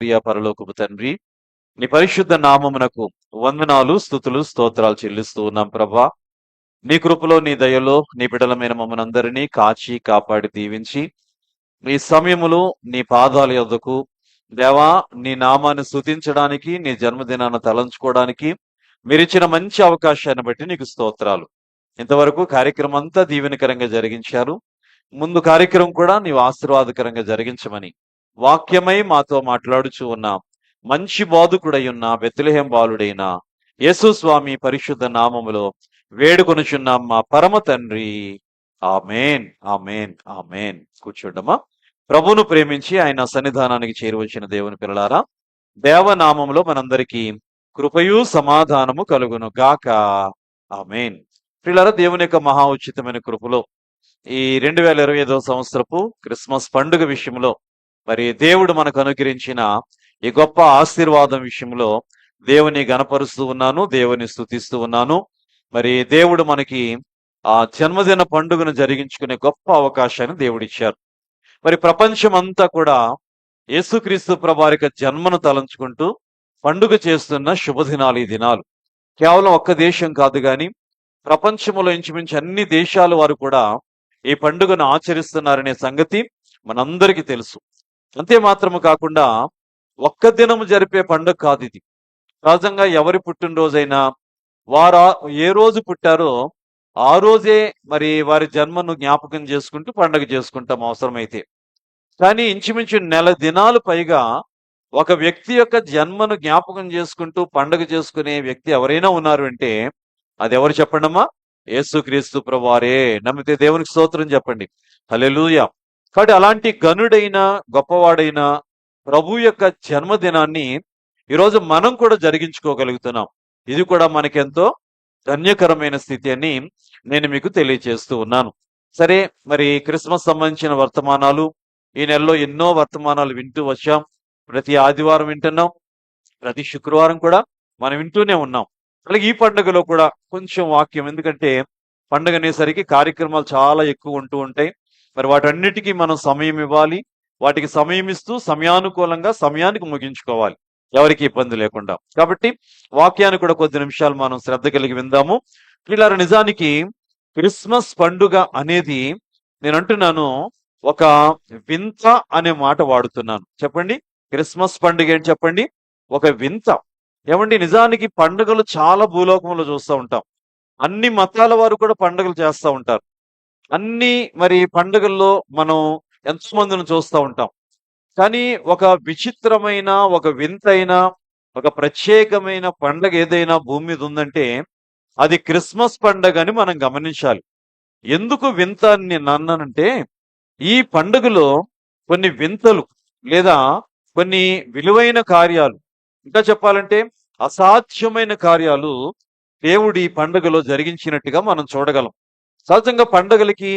ప్రియ పరలోకపు తండ్రి, నీ పరిశుద్ధ నామమునకు వందనాలు, స్తుతులు, స్తోత్రాలు చెల్లిస్తూ ఉన్నాం ప్రభా. నీ కృపలో, నీ దయలో, నీ బిడలమైన మమ్మల్ని అందరినీ కాచి కాపాడి దీవించి, ఈ సమయములో నీ పాదాల యొద్దకు దేవా, నీ నామాన్ని స్తుతించడానికి, నీ జన్మదినాన్ని తలంచుకోవడానికి మీరిచ్చిన మంచి అవకాశాన్ని బట్టి నీకు స్తోత్రాలు. ఇంతవరకు కార్యక్రమం అంతా దీవెనకరంగా జరిగించారు. ముందు కార్యక్రమం కూడా నీవు ఆశీర్వాదకరంగా జరిగించమని వాక్యమై మాతో మాట్లాడుచూ ఉన్నాం. మంచి బోధకుడై ఉన్న బెత్లెహేం బాలుడైన యేసు స్వామి పరిశుద్ధ నామములో వేడుకొనుచున్నాం మా పరమ తండ్రి. ఆమేన్, ఆమేన్, ఆమేన్. కూర్చోండమ్మా. ప్రభువును ప్రేమించి ఆయన సన్నిధానానికి చేరువచ్చిన దేవుని పిల్లలారా, దేవనామంలో మనందరికీ కృపయు సమాధానము కలుగును గాక. ఆమేన్. పిల్లలారా, దేవుని యొక్క మహా ఉచితమైన కృపలో ఈ 2025 సంవత్సరపు క్రిస్మస్ పండుగ విషయంలో మరి దేవుడు మనకు అనుగ్రహించిన ఈ గొప్ప ఆశీర్వాదం విషయంలో దేవుని గణపరుస్తూ ఉన్నాను, దేవుని స్తుతిస్తూ ఉన్నాను. మరి దేవుడు మనకి ఆ జన్మదిన పండుగను జరిగించుకునే గొప్ప అవకాశాన్ని దేవుడిచ్చారు. మరి ప్రపంచం అంతా కూడా యేసుక్రీస్తు ప్రభువారి యొక్క జన్మను తలంచుకుంటూ పండుగ చేస్తున్న శుభదినాలు ఈ దినాలు. కేవలం ఒక్క దేశం కాదు గాని ప్రపంచంలో ఇంచుమించు అన్ని దేశాల వారు కూడా ఈ పండుగను ఆచరిస్తున్నారనే సంగతి మనందరికీ తెలుసు. అంతే మాత్రము కాకుండా ఒక్క దినము జరిపే పండుగ కాదు ఇది. సహజంగా ఎవరి పుట్టినరోజైనా వారు ఏ రోజు పుట్టారో ఆ రోజే మరి వారి జన్మను జ్ఞాపకం చేసుకుంటూ పండుగ చేసుకుంటాం అవసరమైతే. కానీ ఇంచుమించు నెల దినాలు పైగా ఒక వ్యక్తి యొక్క జన్మను జ్ఞాపకం చేసుకుంటూ పండుగ చేసుకునే వ్యక్తి ఎవరైనా ఉన్నారు అంటే అది ఎవరు చెప్పండమ్మా? యేసుక్రీస్తు ప్రభువారే. నమ్మితే దేవునికి స్తోత్రం చెప్పండి. హల్లెలూయా. కాబట్టి అలాంటి గనుడైన గొప్పవాడైన ప్రభు యొక్క జన్మదినాన్ని ఈరోజు మనం కూడా జరిగించుకోగలుగుతున్నాం. ఇది కూడా మనకెంతో ధన్యకరమైన స్థితి అని నేను మీకు తెలియజేస్తూ ఉన్నాను. సరే, మరి క్రిస్మస్ సంబంధించిన వర్తమానాలు ఈ నెలలో ఎన్నో వర్తమానాలు వింటూ వచ్చాం. ప్రతి ఆదివారం వింటున్నాం, ప్రతి శుక్రవారం కూడా మనం వింటూనే ఉన్నాం. అలాగే ఈ పండుగలో కూడా కొంచెం వాక్యం, ఎందుకంటే పండుగ అనేసరికి కార్యక్రమాలు చాలా ఎక్కువ ఉంటూ ఉంటాయి. మరి వాటన్నిటికీ మనం సమయం ఇవ్వాలి. వాటికి సమయం ఇస్తూ సమయానుకూలంగా సమయానికి ముగించుకోవాలి, ఎవరికి ఇబ్బంది లేకుండా. కాబట్టి వాక్యాన్ని కూడా కొద్ది నిమిషాలు మనం శ్రద్ధ కలిగి విందాము. పిల్లలు, నిజానికి క్రిస్మస్ పండుగ అనేది నేను అంటున్నాను ఒక వింత అనే మాట వాడుతున్నాను. చెప్పండి, క్రిస్మస్ పండుగ ఏంటి చెప్పండి? ఒక వింత. ఏమండి, నిజానికి పండుగలు చాలా భూలోకంలో చూస్తూ ఉంటాం. అన్ని మతాల వారు కూడా పండుగలు చేస్తూ ఉంటారు. అన్ని మరి పండుగల్లో మనం ఎంతో మందిని చూస్తూ ఉంటాం. కానీ ఒక విచిత్రమైన, ఒక వింతైన, ఒక ప్రత్యేకమైన పండుగ ఏదైనా భూమి మీద ఉందంటే అది క్రిస్మస్ పండుగ అని మనం గమనించాలి. ఎందుకు వింత అని నేను అన్నానంటే, ఈ పండుగలో కొన్ని వింతలు లేదా కొన్ని విలువైన కార్యాలు, ఇంకా చెప్పాలంటే అసాధ్యమైన కార్యాలు దేవుడు ఈ పండుగలో జరిగించినట్టుగా మనం చూడగలం. సహజంగా పండుగలకి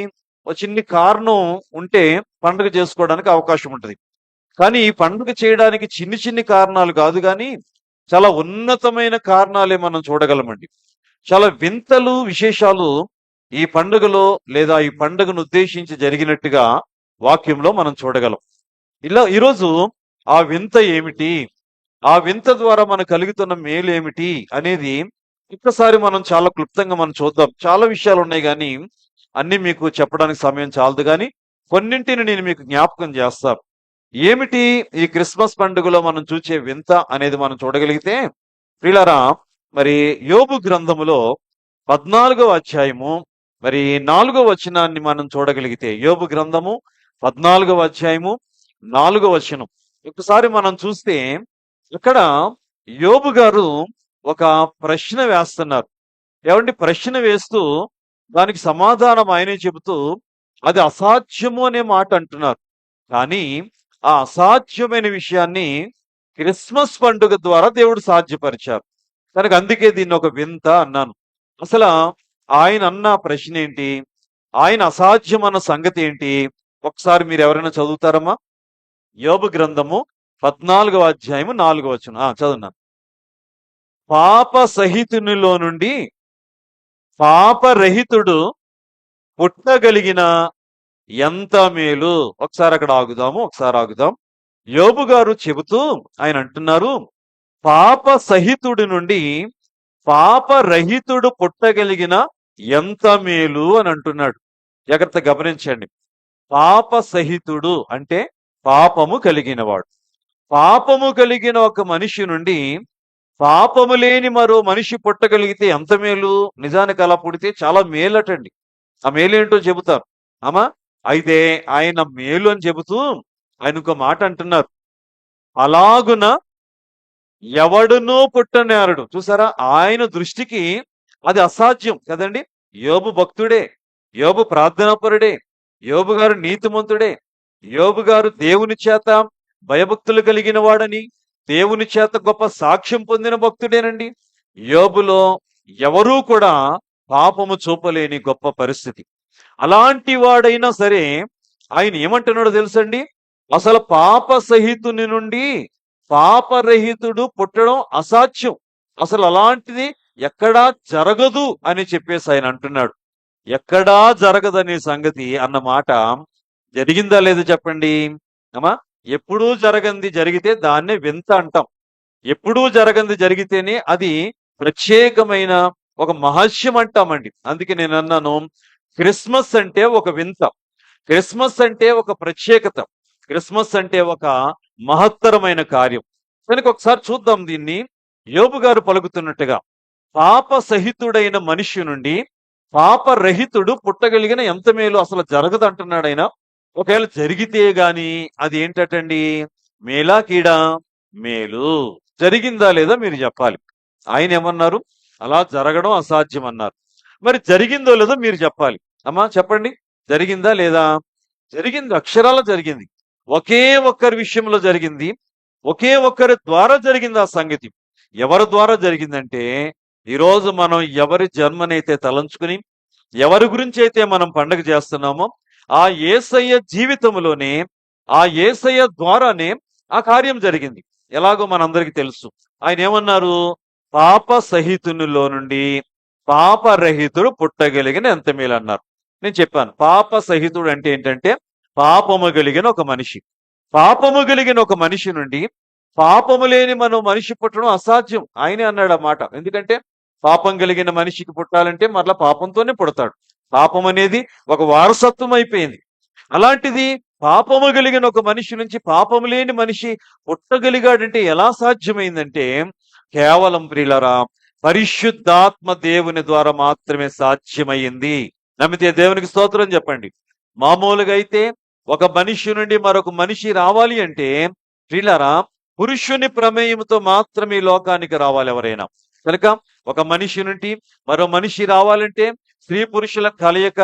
ఒక చిన్ని కారణం ఉంటే పండుగ చేసుకోవడానికి అవకాశం ఉంటుంది. కానీ ఈ పండుగ చేయడానికి చిన్ని చిన్ని కారణాలు కాదు, కానీ చాలా ఉన్నతమైన కారణాలే మనం చూడగలమండి. చాలా వింతలు, విశేషాలు ఈ పండుగలో లేదా ఈ పండుగను ఉద్దేశించి జరిగినట్టుగా వాక్యంలో మనం చూడగలం. ఇలా ఈరోజు ఆ వింత ఏమిటి, ఆ వింత ద్వారా మనకు కలుగుతున్న మేలు ఏమిటి అనేది ఒక్కసారి మనం చాలా క్లుప్తంగా మనం చూద్దాం. చాలా విషయాలు ఉన్నాయి కానీ అన్ని మీకు చెప్పడానికి సమయం చాలదు, కానీ కొన్నింటిని నేను మీకు జ్ఞాపకం చేస్తాను. ఏమిటి ఈ క్రిస్మస్ పండుగలో మనం చూసే వింత అనేది మనం చూడగలిగితే, ప్రియులారా, మరి యోబు గ్రంథములో 14వ అధ్యాయము మరి 4వ వచనాన్ని మనం చూడగలిగితే, యోబు గ్రంథము 14వ అధ్యాయము 4వ వచనం ఒకసారి మనం చూస్తే, ఇక్కడ యోబు గారు ఒక ప్రశ్న వేస్తున్నారు. ఏమండి, ప్రశ్న వేస్తూ దానికి సమాధానం ఆయనే చెబుతూ అది అసాధ్యము అనే మాట అంటున్నారు. కానీ ఆ అసాధ్యమైన విషయాన్ని క్రిస్మస్ పండుగ ద్వారా దేవుడు సాధ్యపరిచారు. కనుక అందుకే దీన్ని ఒక వింత అన్నాను. అసలు ఆయన అన్న ప్రశ్న ఏంటి, ఆయన అసాధ్యం అన్న సంగతి ఏంటి? ఒకసారి మీరు ఎవరైనా చదువుతారమ్మా? యోబు గ్రంథము 14వ అధ్యాయము 4వ వచనం చదువున్నాను. పాప సహితునిలో నుండి పాపరహితుడు పుట్టగలిగిన ఎంత మేలు. ఒకసారి అక్కడ ఆగుదాం. యోబు గారు చెబుతూ ఆయన అంటున్నారు, పాప సహితుడి నుండి పాపరహితుడు పుట్టగలిగిన ఎంత మేలు అని అంటున్నాడు. జాగ్రత్త గమనించండి. పాప సహితుడు అంటే పాపము కలిగినవాడు. పాపము కలిగిన ఒక మనిషి నుండి పాపము లేని మరో మనిషి పుట్టగలిగితే ఎంత మేలు. నిజానికి అలా పుడితే చాలా మేలటండి. ఆ మేలేంటో చెబుతారు. అమ్మా, అయితే ఆయన మేలు అని చెబుతూ ఆయన ఒక మాట అంటున్నారు, అలాగున ఎవడునూ పుట్టనేరడు. చూసారా, ఆయన దృష్టికి అది అసాధ్యం కదండి. యోబు భక్తుడే, యోబు ప్రార్థనాపరుడే, యోబు గారు నీతిమంతుడే, యోబు గారు దేవుని చేత భయభక్తులు కలిగిన వాడని, దేవుని చేత గొప్ప సాక్ష్యం పొందిన భక్తుడేనండి. యోబులో ఎవరూ కూడా పాపము చూపలేని గొప్ప పరిస్థితి. అలాంటి వాడైనా సరే ఆయన ఏమంటున్నాడో తెలుసండి, అసలు పాప సహితుని నుండి పాపరహితుడు పుట్టడం అసాధ్యం, అసలు అలాంటిది ఎక్కడా జరగదు అని చెప్పేసి ఆయన అంటున్నాడు. ఎక్కడా జరగదనే సంగతి అన్న మాట జరిగిందా లేదా చెప్పండి అమ్మా. ఎప్పుడూ జరగంది జరిగితే దాన్నే వింత అంటాం. ఎప్పుడూ జరగంది జరిగితేనే అది ప్రత్యేకమైన ఒక మహస్యం అంటామండి. అందుకే నేను అన్నాను, క్రిస్మస్ అంటే ఒక వింత, క్రిస్మస్ అంటే ఒక ప్రత్యేకత, క్రిస్మస్ అంటే ఒక మహత్తరమైన కార్యం. కనుక ఒకసారి చూద్దాం దీన్ని. యోబు గారు పలుకుతున్నట్టుగా, పాప సహితుడైన మనిషి నుండి పాపరహితుడు పుట్టగలిగిన ఎంత మేలు, అసలు జరగదు అంటున్నాడు ఆయన. ఒకవేళ జరిగితే గాని అది ఏంటటండి, మేలా కీడా? మేలు. జరిగిందా లేదా మీరు చెప్పాలి. ఆయన ఏమన్నారు, అలా జరగడం అసాధ్యం అన్నారు. మరి జరిగిందో లేదో మీరు చెప్పాలి. అమ్మా చెప్పండి, జరిగిందా లేదా? జరిగింది, అక్షరాల జరిగింది. ఒకే ఒక్కరి విషయంలో జరిగింది, ఒకే ఒక్కరి ద్వారా జరిగింది ఆ సంగతి. ఎవరి ద్వారా జరిగిందంటే, ఈరోజు మనం ఎవరి జన్మనైతే తలంచుకుని ఎవరి గురించి అయితే మనం పండగ చేస్తున్నామో ఆ యేసయ్య జీవితంలోనే, ఆ యేసయ్య ద్వారానే ఆ కార్యం జరిగింది. ఎలాగో మనందరికీ తెలుసు. ఆయన ఏమన్నారు, పాప సహితునిలో నుండి పాపరహితుడు పుట్టగలిగిన ఎంత మేలు అన్నారు. నేను చెప్పాను, పాప సహితుడు అంటే ఏంటంటే పాపము కలిగిన ఒక మనిషి. పాపము కలిగిన ఒక మనిషి నుండి పాపము లేని మనం మనిషి పుట్టడం అసాధ్యం. ఆయనే అన్నాడు ఆ మాట. ఎందుకంటే పాపం కలిగిన మనిషికి పుట్టాలంటే మరలా పాపంతోనే పుడతాడు. పాపం అనేది ఒక వారసత్వం అయిపోయింది. అలాంటిది పాపము కలిగిన ఒక మనిషి నుంచి పాపము లేని మనిషి పుట్టగలిగాడంటే ఎలా సాధ్యమైందంటే, కేవలం ప్రియులరా పరిశుద్ధాత్మ దేవుని ద్వారా మాత్రమే సాధ్యమైంది. నమ్మితే దేవునికి స్తోత్రం చెప్పండి. మామూలుగా అయితే ఒక మనిషి నుండి మరొక మనిషి రావాలి అంటే ప్రియులరా పురుషుని ప్రమేయంతో మాత్రమే ఈ లోకానికి రావాలి ఎవరైనా. కనుక ఒక మనిషి నుండి మరో మనిషి రావాలంటే స్త్రీ పురుషుల కలయిక,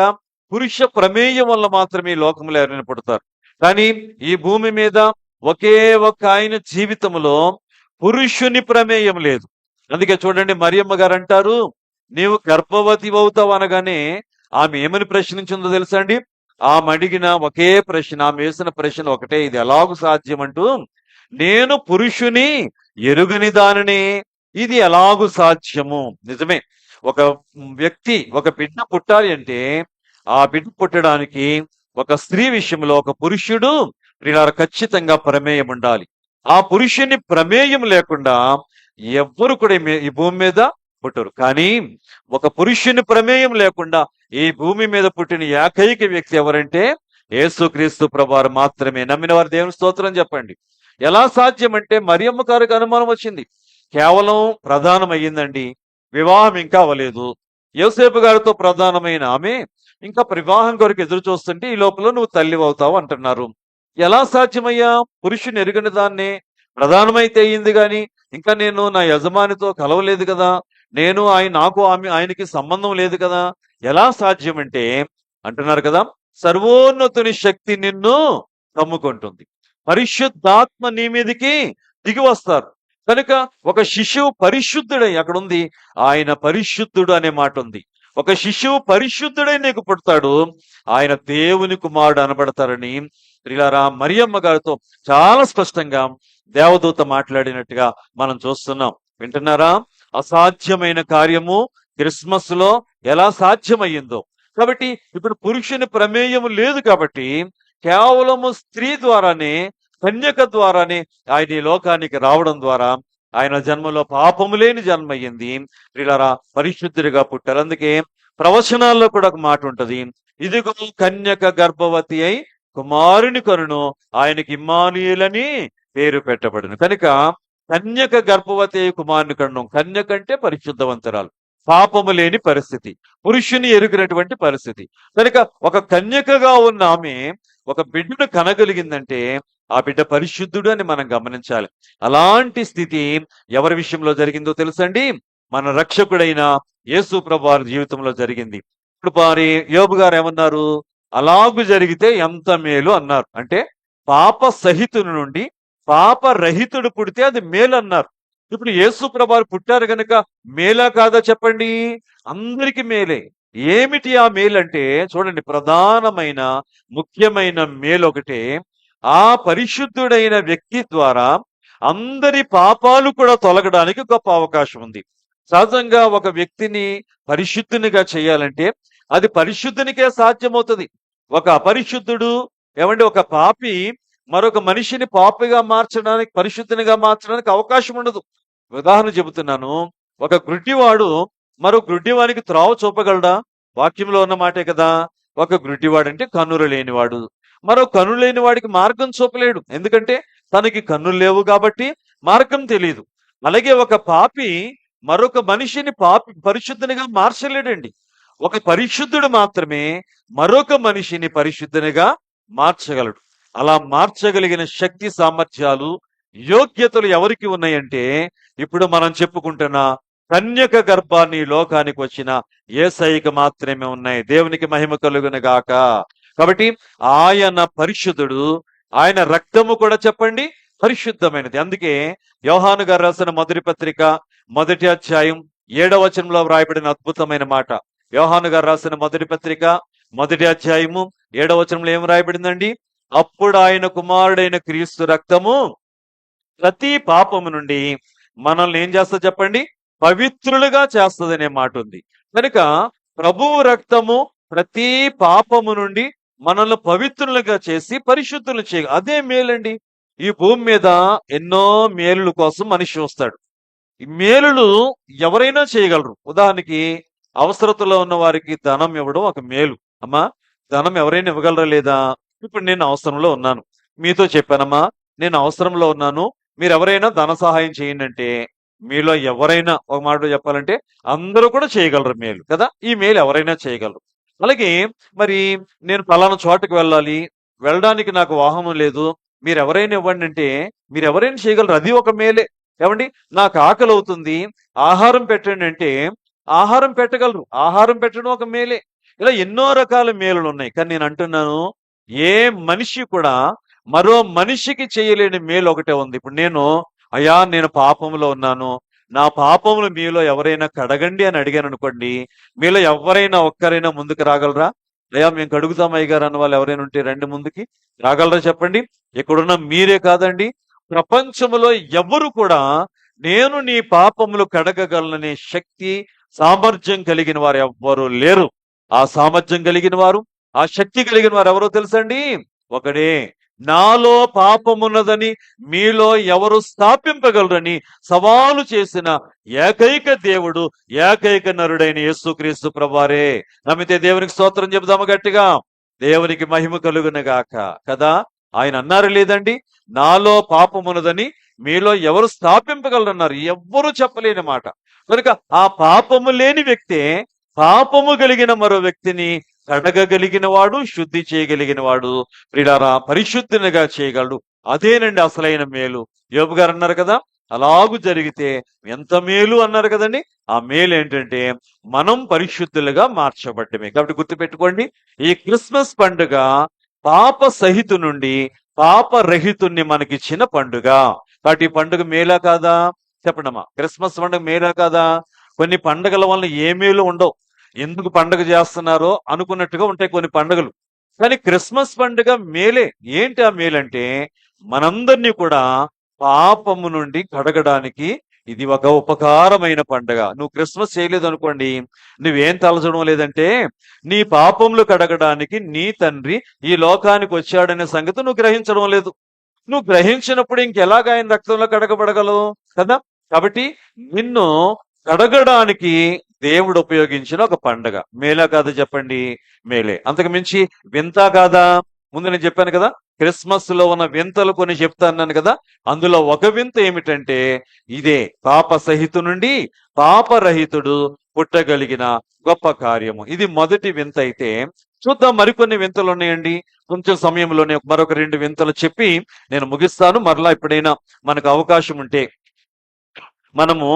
పురుష ప్రమేయం వల్ల మాత్రమే ఈ లోకంలో ఎవరైనా పుడతారు. కానీ ఈ భూమి మీద ఒకే ఒక్క ఆయన జీవితంలో పురుషుని ప్రమేయం లేదు. అందుకే చూడండి, మరియమ్మ గారు అంటారు, నీవు గర్భవతి అవుతావు అనగానే ఆమె ఏమని ప్రశ్నించిందో తెలుసా అండి? ఆమె అడిగిన ఒకే ప్రశ్న, ఆమె వేసిన ప్రశ్న ఒకటే, ఇది ఎలాగూ సాధ్యం అంటూ, నేను పురుషుని ఎరుగని దానిని, ఇది ఎలాగూ సాధ్యము. నిజమే, ఒక వ్యక్తి ఒక బిడ్డ పుట్టాలి అంటే ఆ బిడ్డ పుట్టడానికి ఒక స్త్రీ విషయంలో ఒక పురుషుడు ఖచ్చితంగా ప్రమేయం ఉండాలి. ఆ పురుషుని ప్రమేయం లేకుండా ఎవ్వరు కూడా ఈ భూమి మీద పుట్టరు. కానీ ఒక పురుషుని ప్రమేయం లేకుండా ఈ భూమి మీద పుట్టిన ఏకైక వ్యక్తి ఎవరంటే యేసుక్రీస్తు ప్రభువారు మాత్రమే. నమ్మిన వారు దేవుని స్తోత్రం చెప్పండి. ఎలా సాధ్యం అంటే, మరియమ్మ గారికి అనుమానం వచ్చింది. కేవలం ప్రధానం అయ్యిందండి, వివాహం ఇంకా అవ్వలేదు. యోసేపు గారితో ప్రధానమైన ఆమె ఇంకా వివాహం కొరకు ఎదురు చూస్తుంటే ఈ లోపల నువ్వు తల్లి అవుతావు అంటున్నారు. ఎలా సాధ్యమయ్యా? పురుషుని ఎరుగని దాన్ని ప్రధానమైతే అయ్యింది గాని ఇంకా నేను నా యజమానితో కలవలేదు కదా, నేను నాకు ఆయనకి సంబంధం లేదు కదా, ఎలా సాధ్యం అంటే అంటున్నారు కదా, సర్వోన్నతుని శక్తి నిన్ను కమ్ముకుంటుంది, పరిశుద్ధాత్మ నీ మీదికి దిగి వస్తారు. కనుక ఒక శిశువు పరిశుద్ధుడై, అక్కడ ఉంది ఆయన పరిశుద్ధుడు అనే మాట ఉంది. ఒక శిశువు పరిశుద్ధుడై నీకు పుడతాడు, ఆయన దేవుని కుమారుడు అనబడతారని ప్రియులారా మరియమ్మ గారితో చాలా స్పష్టంగా దేవదూత మాట్లాడినట్టుగా మనం చూస్తున్నాం. వింటున్నారా? అసాధ్యమైన కార్యము క్రిస్మస్ లో ఎలా సాధ్యమయ్యిందో. కాబట్టి ఇప్పుడు పురుషుని ప్రమేయం లేదు కాబట్టి కేవలము స్త్రీ ద్వారానే కన్యక ద్వారానే ఆయన ఈ లోకానికి రావడం ద్వారా ఆయన జన్మలో పాపము లేని జన్మ అయ్యింది. ప్రియులారా, పరిశుద్ధుడిగా పుట్టారు. అందుకే ప్రవచనాల్లో కూడా ఒక మాట ఉంటది, ఇదిగో కన్యక గర్భవతి అయి కుమారుని కనును, ఆయనకి ఇమ్మానుయేలని పేరు పెట్టబడును. కనుక కన్యక గర్భవతి అయి కుమారుని కనును, కన్యక అంటే పరిశుద్ధవంతరాలు, పాపము లేని పరిస్థితి, పురుషుని ఎరుగినటువంటి పరిస్థితి. కనుక ఒక కన్యకగా ఉన్న ఆమె ఒక బిడ్డను కనగలిగిందంటే ఆ బిడ్డ పరిశుద్ధుడు అని మనం గమనించాలి. అలాంటి స్థితి ఎవరి విషయంలో జరిగిందో తెలుసండి? మన రక్షకుడైన యేసు ప్రభు వారి జీవితంలో జరిగింది. ఇప్పుడు మరి యోబు గారు ఏమన్నారు? అలాగు జరిగితే ఎంత మేలు అన్నారు. అంటే పాప సహితుని నుండి పాప రహితుడు పుడితే అది మేలు అన్నారు. ఇప్పుడు యేసు ప్రభు వారు పుట్టారు గనుక మేలా కాదా చెప్పండి? అందరికి మేలే. ఏమిటి ఆ మేలు అంటే చూడండి, ప్రధానమైన ముఖ్యమైన మేలు ఒకటే, ఆ పరిశుద్ధుడైన వ్యక్తి ద్వారా అందరి పాపాలు కూడా తొలగడానికి గొప్ప అవకాశం ఉంది. సహజంగా ఒక వ్యక్తిని పరిశుద్ధునిగా చేయాలంటే అది పరిశుద్ధునికే సాధ్యమవుతుంది. ఒక అపరిశుద్ధుడు, ఏమంటే ఒక పాపి మరొక మనిషిని పాపిగా మార్చడానికి, పరిశుద్ధునిగా మార్చడానికి అవకాశం ఉండదు. ఉదాహరణ చెబుతున్నాను, ఒక గ్రుడ్డివాడు మరో గ్రుడ్డివానికి త్రోవ చూపగలడా? వాక్యంలో ఉన్న మాటే కదా. ఒక గ్రుడ్డివాడు అంటే కన్నులు లేనివాడు, మరో కన్ను లేని వాడికి మార్గం చూపలేడు. ఎందుకంటే తనకి కన్నులు లేవు కాబట్టి మార్గం తెలియదు. అలాగే ఒక పాపి మరొక మనిషిని పరిశుద్ధునిగా మార్చలేడండి. ఒక పరిశుద్ధుడు మాత్రమే మరొక మనిషిని పరిశుద్ధునిగా మార్చగలడు. అలా మార్చగలిగిన శక్తి, సామర్థ్యాలు, యోగ్యతలు ఎవరికి ఉన్నాయంటే ఇప్పుడు మనం చెప్పుకుంటున్న కన్యక గర్భాన్ని లోకానికి వచ్చిన యేసయ్యకి మాత్రమే ఉన్నాయి. దేవునికి మహిమ కలుగును గాక. కాబట్టి ఆయన పరిశుద్ధుడు, ఆయన రక్తము కూడా చెప్పండి పరిశుద్ధమైనది. అందుకే యోహాను గారు రాసిన మొదటి పత్రిక 1వ అధ్యాయం 7వ వచనంలో వ్రాయబడిన అద్భుతమైన మాట. యోహాను గారు రాసిన మొదటి పత్రిక 1వ అధ్యాయము 7వ వచనంలో ఏం రాయబడిందండి? అప్పుడు ఆయన కుమారుడైన క్రీస్తు రక్తము ప్రతి పాపము నుండి మనల్ని ఏం చేస్తుంది చెప్పండి? పవిత్రులుగా చేస్తుందనే మాట ఉంది. కనుక ప్రభువు రక్తము ప్రతి పాపము నుండి మనల్ని పవిత్రులుగా చేసి పరిశుద్ధులు చేయ, అదే మేలండి. ఈ భూమి మీద ఎన్నో మేలుల కోసం మనిషి వస్తాడు. ఈ మేలులు ఎవరైనా చేయగలరు. ఉదాహరణకి అవసరతలో ఉన్న వారికి ధనం ఇవ్వడం ఒక మేలు. అమ్మా, ధనం ఎవరైనా ఇవ్వగలరా లేదా? ఇప్పుడు నేను అవసరంలో ఉన్నాను, మీతో చెప్పానమ్మా నేను అవసరంలో ఉన్నాను, మీరు ఎవరైనా ధన సహాయం చేయండి అంటే మీలో ఎవరైనా, ఒక మాట చెప్పాలంటే అందరూ కూడా చేయగలరు మేలు కదా. ఈ మేలు ఎవరైనా చేయగలరు. అలాగే మరి నేను పలానా చోటుకు వెళ్ళాలి, వెళ్ళడానికి నాకు వాహనం లేదు, మీరు ఎవరైనా ఇవ్వండి అంటే మీరు ఎవరైనా చేయగలరు. అది ఒక మేలే. ఏమండి, నాకు ఆకలి అవుతుంది, ఆహారం పెట్టండి అంటే ఆహారం పెట్టగలరు. ఆహారం పెట్టడం ఒక మేలే. ఇలా ఎన్నో రకాల మేలులు ఉన్నాయి. కానీ నేను అంటున్నాను, ఏ మనిషి కూడా మరో మనిషికి చేయలేని మేలు ఒకటే ఉంది. ఇప్పుడు అయ్యా నేను పాపంలో ఉన్నాను, నా పాపములు మీలో ఎవరైనా కడగండి అని అడిగాను అనుకోండి, మీలో ఎవరైనా ఒక్కరైనా ముందుకు రాగలరా? అయ్యా మేము కడుగుతాం అయ్యగారు అన్న వాళ్ళు ఎవరైనా ఉంటే రండి ముందుకి, రాగలరా చెప్పండి? ఇక్కడున్న మీరే కాదండి, ప్రపంచంలో ఎవరు కూడా నేను నీ పాపములు కడగగలననే శక్తి, సామర్థ్యం కలిగిన వారు ఎవ్వరూ లేరు. ఆ సామర్థ్యం కలిగిన వారు, ఆ శక్తి కలిగిన వారు ఎవరో తెలుసండి? ఒకడే. నాలో పాపమున్నదని మీలో ఎవరు స్థాపింపగలరని సవాలు చేసిన ఏకైక దేవుడు, ఏకైక నరుడైన యేసుక్రీస్తు ప్రభువారే. నమ్మితే దేవునికి స్తోత్రం చెబుదాము గట్టిగా. దేవునికి మహిమ కలుగునుగాక కదా. ఆయన అన్నారు లేదండి, నాలో పాపమున్నదని మీలో ఎవరు స్థాపింపగలరన్నారు. ఎవ్వరూ చెప్పలేని మాట. కనుక ఆ పాపము లేని వ్యక్తే పాపము కలిగిన మరో వ్యక్తిని కడగగలిగిన వాడు, శుద్ధి చేయగలిగిన వాడు, ప్రియులారా పరిశుద్ధినిగా చేయగలడు. అదేనండి అసలైన మేలు. యోబు గారు అన్నారు కదా, అలాగు జరిగితే ఎంత మేలు అన్నారు కదండి. ఆ మేలు ఏంటంటే మనం పరిశుద్ధులుగా మార్చబడ్డమే. కాబట్టి గుర్తుపెట్టుకోండి, ఈ క్రిస్మస్ పండుగ పాప సహితు నుండి పాప రహితుణ్ణి మనకిచ్చిన పండుగ. కాబట్టి ఈ పండుగ మేలా కాదా చెప్పండమ్మా? క్రిస్మస్ పండుగ మేలా కాదా? కొన్ని పండుగల వల్ల ఏ మేలు ఉండవు, ఎందుకు పండుగ చేస్తున్నారో అనుకున్నట్టుగా ఉంటాయి కొన్ని పండుగలు. కానీ క్రిస్మస్ పండుగ మేలే. ఏంటి ఆ మేలంటే మనందరినీ కూడా పాపము నుండి కడగడానికి ఇది ఒక ఉపకారమైన పండుగ. నువ్వు క్రిస్మస్ చేయలేదు అనుకోండి, నువ్వేం తలచడం లేదంటే నీ పాపములు కడగడానికి నీ తండ్రి ఈ లోకానికి వచ్చాడనే సంగతి నువ్వు గ్రహించడం లేదు. నువ్వు గ్రహించినప్పుడు ఇంకెలాగ ఆయన రక్తంలో కడగబడగలవు కదా. కాబట్టి నిన్ను కడగడానికి దేవుడు ఉపయోగించిన ఒక పండగ. మేలా కాదా చెప్పండి? మేలే. అంతకు మించి వింత కాదా? ముందు నేను చెప్పాను కదా, క్రిస్మస్ లో ఉన్న వింతలు కొన్ని చెప్తాను కదా. అందులో ఒక వింత ఏమిటంటే ఇదే, పాప సహితు నుండి పాపరహితుడు పుట్టగలిగిన గొప్ప కార్యము. ఇది మొదటి వింత అయితే, చూద్దాం మరికొన్ని వింతలు ఉన్నాయండి. కొంచెం సమయంలోనే మరొక 2 వింతలు చెప్పి నేను ముగిస్తాను. మరలా ఎప్పుడైనా మనకు అవకాశం ఉంటే మనము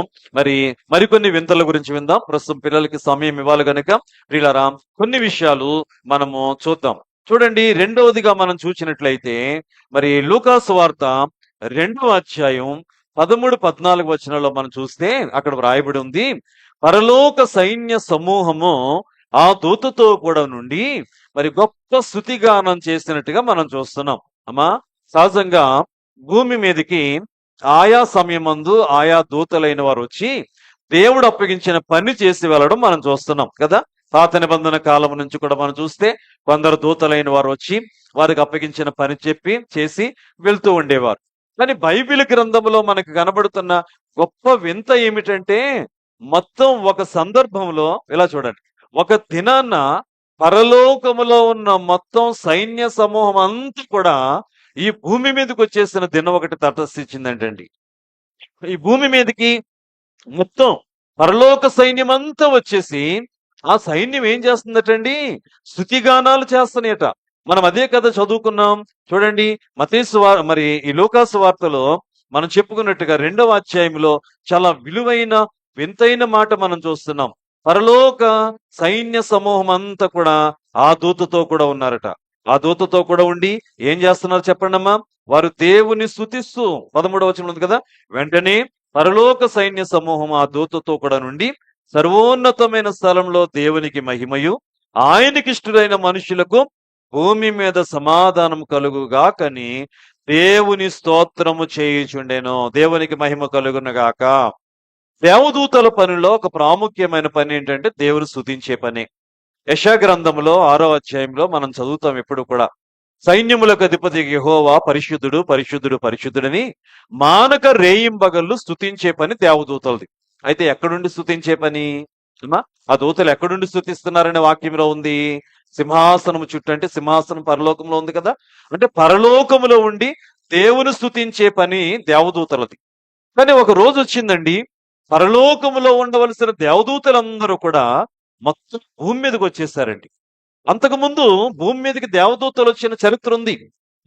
మరికొన్ని వింతల గురించి విందాం. ప్రస్తుతం పిల్లలకి సమయం ఇవ్వాలి గనుక ప్రియులారా, కొన్ని విషయాలు మనము చూద్దాం. చూడండి, రెండవదిగా మనం చూసినట్లయితే లూకా సువార్త 2వ అధ్యాయం 13, 14 వచనాల్లో మనం చూస్తే అక్కడ వ్రాయబడి ఉంది, పరలోక సైన్య సమూహము ఆ దూతతో కూడా నుండి గొప్ప స్తుతిగానం చేసినట్టుగా మనం చూస్తున్నాం. అమ్మా, సహజంగా భూమి మీదకి ఆయా సమయమందు ఆయా దూతలైన వారు వచ్చి దేవుడు అప్పగించిన పని చేసి వెళ్ళడం మనం చూస్తున్నాం కదా. పాత నిబంధన కాలం నుంచి కూడా మనం చూస్తే కొందరు దూతలైన వారు వచ్చి వారికి అప్పగించిన పని చేసి వెళ్తూ ఉండేవారు. కానీ బైబిల్ గ్రంథంలో మనకు కనబడుతున్న గొప్ప వింత ఏమిటంటే, మొత్తం ఒక సందర్భంలో ఇలా చూడండి, ఒక దినాన్న పరలోకములో ఉన్న మొత్తం సైన్య సమూహం అంతా కూడా ఈ భూమి మీదకి వచ్చేసిన దినం ఒకటి తటస్థించిందంటండి. ఈ భూమి మీదకి మొత్తం పరలోక సైన్యం అంతా వచ్చేసి ఆ సైన్యం ఏం చేస్తుందటండి? స్తుతిగానాలు చేస్తున్నాయట. మనం అదే కథ చదువుకున్నాం. చూడండి, ఈ లూకాసు వార్తలో మనం చెప్పుకున్నట్టుగా 2వ అధ్యాయంలో చాలా విలువైన వింతైన మాట మనం చూస్తున్నాం. పరలోక సైన్య సమూహం అంతా కూడా ఆ దూతతో కూడా ఉన్నారట. ఆ దూతతో కూడా ఉండి ఏం చేస్తున్నారు చెప్పండి అమ్మా? వారు దేవుని స్తుతిస్తూ, 13వ వచనం ఉంది కదా, వెంటనే పరలోక సైన్య సమూహం ఆ దూతతో కూడా నుండి సర్వోన్నతమైన స్థలంలో దేవునికి మహిమయు ఆయనకిష్టులైన మనుషులకు భూమి మీద సమాధానం కలుగుగాకని దేవుని స్తోత్రము చేయుచుండెను. దేవునికి మహిమ కలుగునగాక. దేవదూతల పనిలో ఒక ప్రాముఖ్యమైన పని ఏంటంటే దేవుని స్తుతించే పని. యెషయా గ్రంథంలో 6వ అధ్యాయంలో మనం చదువుతాం ఎప్పుడు కూడా, సైన్యములకు అధిపతి యెహోవా పరిశుద్ధుడు పరిశుద్ధుడు పరిశుద్ధుడని మానక రేయింబగళ్ళు స్తుతించే పని దేవదూతలది. అయితే ఎక్కడుండి స్తుతించే పని? ఆ దూతలు ఎక్కడుండి స్తుతిస్తున్నారనే వాక్యంలో ఉంది. సింహాసనము చుట్టూ, అంటే సింహాసనం పరలోకంలో ఉంది కదా, అంటే పరలోకములో ఉండి దేవుని స్తుతించే పని దేవదూతలది. కానీ ఒక రోజు వచ్చిందండి, పరలోకములో ఉండవలసిన దేవదూతలందరూ కూడా మొత్తం భూమి మీదకి వచ్చేసారండి. అంతకుముందు భూమి మీదకి దేవదూతలు వచ్చిన చరిత్ర ఉంది.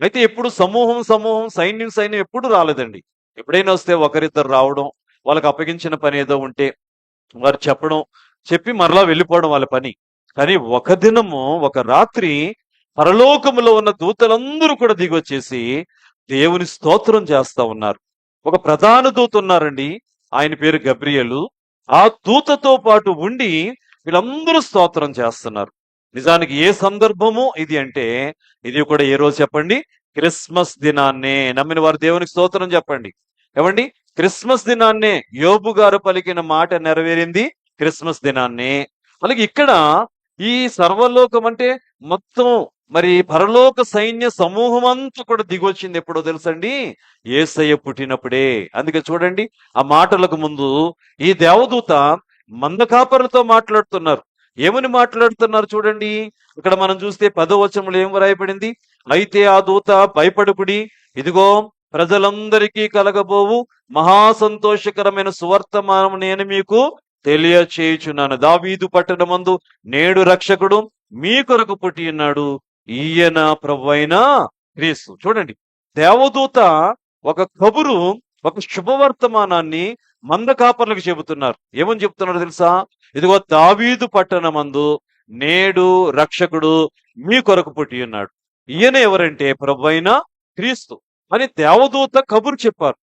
అయితే ఎప్పుడు సమూహం సమూహం, సైన్యం సైన్యం ఎప్పుడు రాలేదండి. ఎప్పుడైనా వస్తే ఒకరిద్దరు రావడం, వాళ్ళకి అప్పగించిన పని ఏదో ఉంటే వారు చెప్పి మరలా వెళ్ళిపోవడం వాళ్ళ పని. కానీ ఒక దినము, ఒక రాత్రి పరలోకములో ఉన్న దూతలందరూ కూడా దిగొచ్చేసి దేవుని స్తోత్రం చేస్తా ఉన్నారు. ఒక ప్రధాన దూత ఉన్నారండి, ఆయన పేరు గబ్రియలు. ఆ దూతతో పాటు ఉండి వీళ్ళందరూ స్తోత్రం చేస్తున్నారు. నిజానికి ఏ సందర్భము ఇది అంటే, ఇది కూడా ఏ రోజు చెప్పండి? క్రిస్మస్ దినాన్నే. నమ్మిన వారు దేవునికి స్తోత్రం చెప్పండి. ఏమండి, క్రిస్మస్ దినాన్నే యోబు గారు పలికిన మాట నెరవేరింది క్రిస్మస్ దినాన్నే. అలాగే ఇక్కడ ఈ సర్వలోకం అంటే మొత్తం పరలోక సైన్య సమూహం అంతా కూడా దిగొచ్చింది ఎప్పుడో తెలుసండి? యేసయ్య పుట్టినప్పుడే. అందుకే చూడండి, ఆ మాటలకు ముందు ఈ దేవదూత మందకాపరులతో మాట్లాడుతున్నారు. ఏమని మాట్లాడుతున్నారు చూడండి. ఇక్కడ మనం చూస్తే 10వ వచనంలో ఏం వ్రాయబడింది? అయితే ఆ దూత, భయపడుకుడి, ఇదిగో ప్రజలందరికీ కలగబోవు మహా సంతోషకరమైన సువర్తమానం నేను మీకు తెలియచేయుచున్నాను. దావీదు పట్టణమందు నేడు రక్షకుడు మీ కొరకు పుట్టి ఉన్నాడు, ఈయన ప్రభువైన క్రీస్తు. చూడండి, దేవదూత ఒక కబురు, ఒక శుభవర్తమానాన్ని మందకాపర్లకు చెబుతున్నారు. ఏమని చెప్తున్నారు తెలుసా? ఇదిగో దావీదు పట్టణమందు నేడు రక్షకుడు మీ కొరకు పుట్టి ఉన్నాడు, ఈయన ఎవరంటే ప్రభువైన క్రీస్తు అని దేవదూత కబురు చెప్పారు.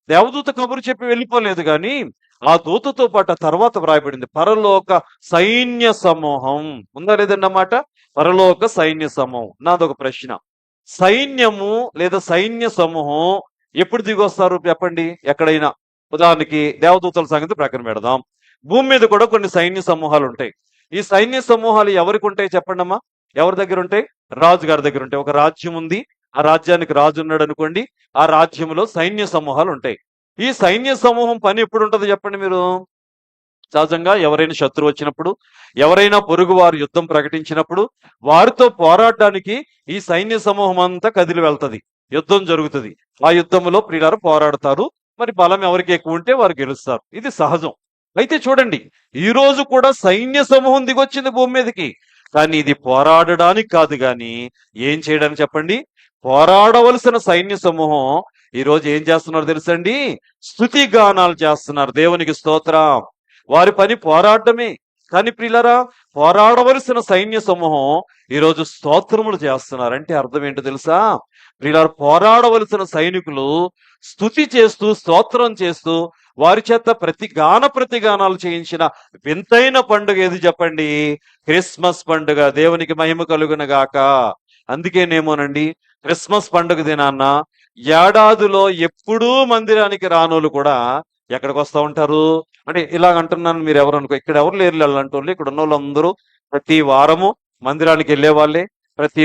దేవదూత కబురు చెప్పి వెళ్ళిపోలేదు, కానీ ఆ దూతతో పాటు తర్వాత వ్రాయబడింది పరలోక సైన్య సమూహం. ఉందా లేదండి అన్నమాట? పరలోక సైన్య సమూహం. నాదొక ప్రశ్న, సైన్యము లేదా సైన్య సమూహం ఎప్పుడు దిగొస్తారు చెప్పండి? ఎక్కడైనా, ఉదాహరణకి దేవదూతల సంగతి ప్రక్కన పెడదాం, భూమి మీద కూడా కొన్ని సైన్య సమూహాలు ఉంటాయి. ఈ సైన్య సమూహాలు ఎవరికి ఉంటాయి చెప్పండి అమ్మా? ఎవరి దగ్గర ఉంటాయి? రాజు గారి దగ్గర ఉంటాయి. ఒక రాజ్యం ఉంది, ఆ రాజ్యానికి రాజు ఉన్నాడు అనుకోండి, ఆ రాజ్యంలో సైన్య సమూహాలు ఉంటాయి. ఈ సైన్య సమూహం పని ఎప్పుడు ఉంటది చెప్పండి మీరు? సహజంగా ఎవరైనా శత్రువు వచ్చినప్పుడు, ఎవరైనా పొరుగువారు యుద్ధం ప్రకటించినప్పుడు, వారితో పోరాడడానికి ఈ సైన్య సమూహం అంతా కదిలి వెళ్తది. యుద్ధం జరుగుతది. ఆ యుద్ధంలో ప్రియులారా పోరాడతారు. మరి బలం ఎవరికి ఎక్కువ ఉంటే వారు గెలుస్తారు. ఇది సహజం. అయితే చూడండి, ఈ రోజు కూడా సైన్య సమూహం దిగొచ్చింది భూమి మీదకి. కానీ ఇది పోరాడడానికి కాదు గాని ఏం చేయడానికి చెప్పండి? పోరాడవలసిన సైన్య సమూహం ఈ రోజు ఏం చేస్తున్నారు తెలుసండి? స్తుతి గానాలు చేస్తున్నారు. దేవునికి స్తోత్రం. వారి పని పోరాడమే. కానీ ప్రియులరా, పోరాడవలసిన సైన్య సమూహం ఈరోజు స్తోత్రములు చేస్తున్నారు. అంటే అర్థం ఏంటో తెలుసా? ప్రియులారా, పోరాడవలసిన సైనికులు స్తుతి చేస్తూ స్తోత్రం చేస్తూ వారి చేత ప్రతిగానాలు చేయించిన వింతైన పండుగ ఏది చెప్పండి? క్రిస్మస్ పండుగ. దేవునికి మహిమ కలుగును గాక. అందుకేనేమోనండి క్రిస్మస్ పండుగ దినాన్న ఏడాదిలో ఎప్పుడూ మందిరానికి రానోళ్ళు కూడా ఎక్కడికి వస్తా ఉంటారు? అంటే ఇలాగ అంటున్నాను, మీరు ఎవరు అనుకో, ఇక్కడ ఎవరు లేరు వెళ్ళంటోళ్ళు, ఇక్కడ ఉన్న వాళ్ళందరూ ప్రతి వారము మందిరానికి వెళ్ళే వాళ్ళే, ప్రతి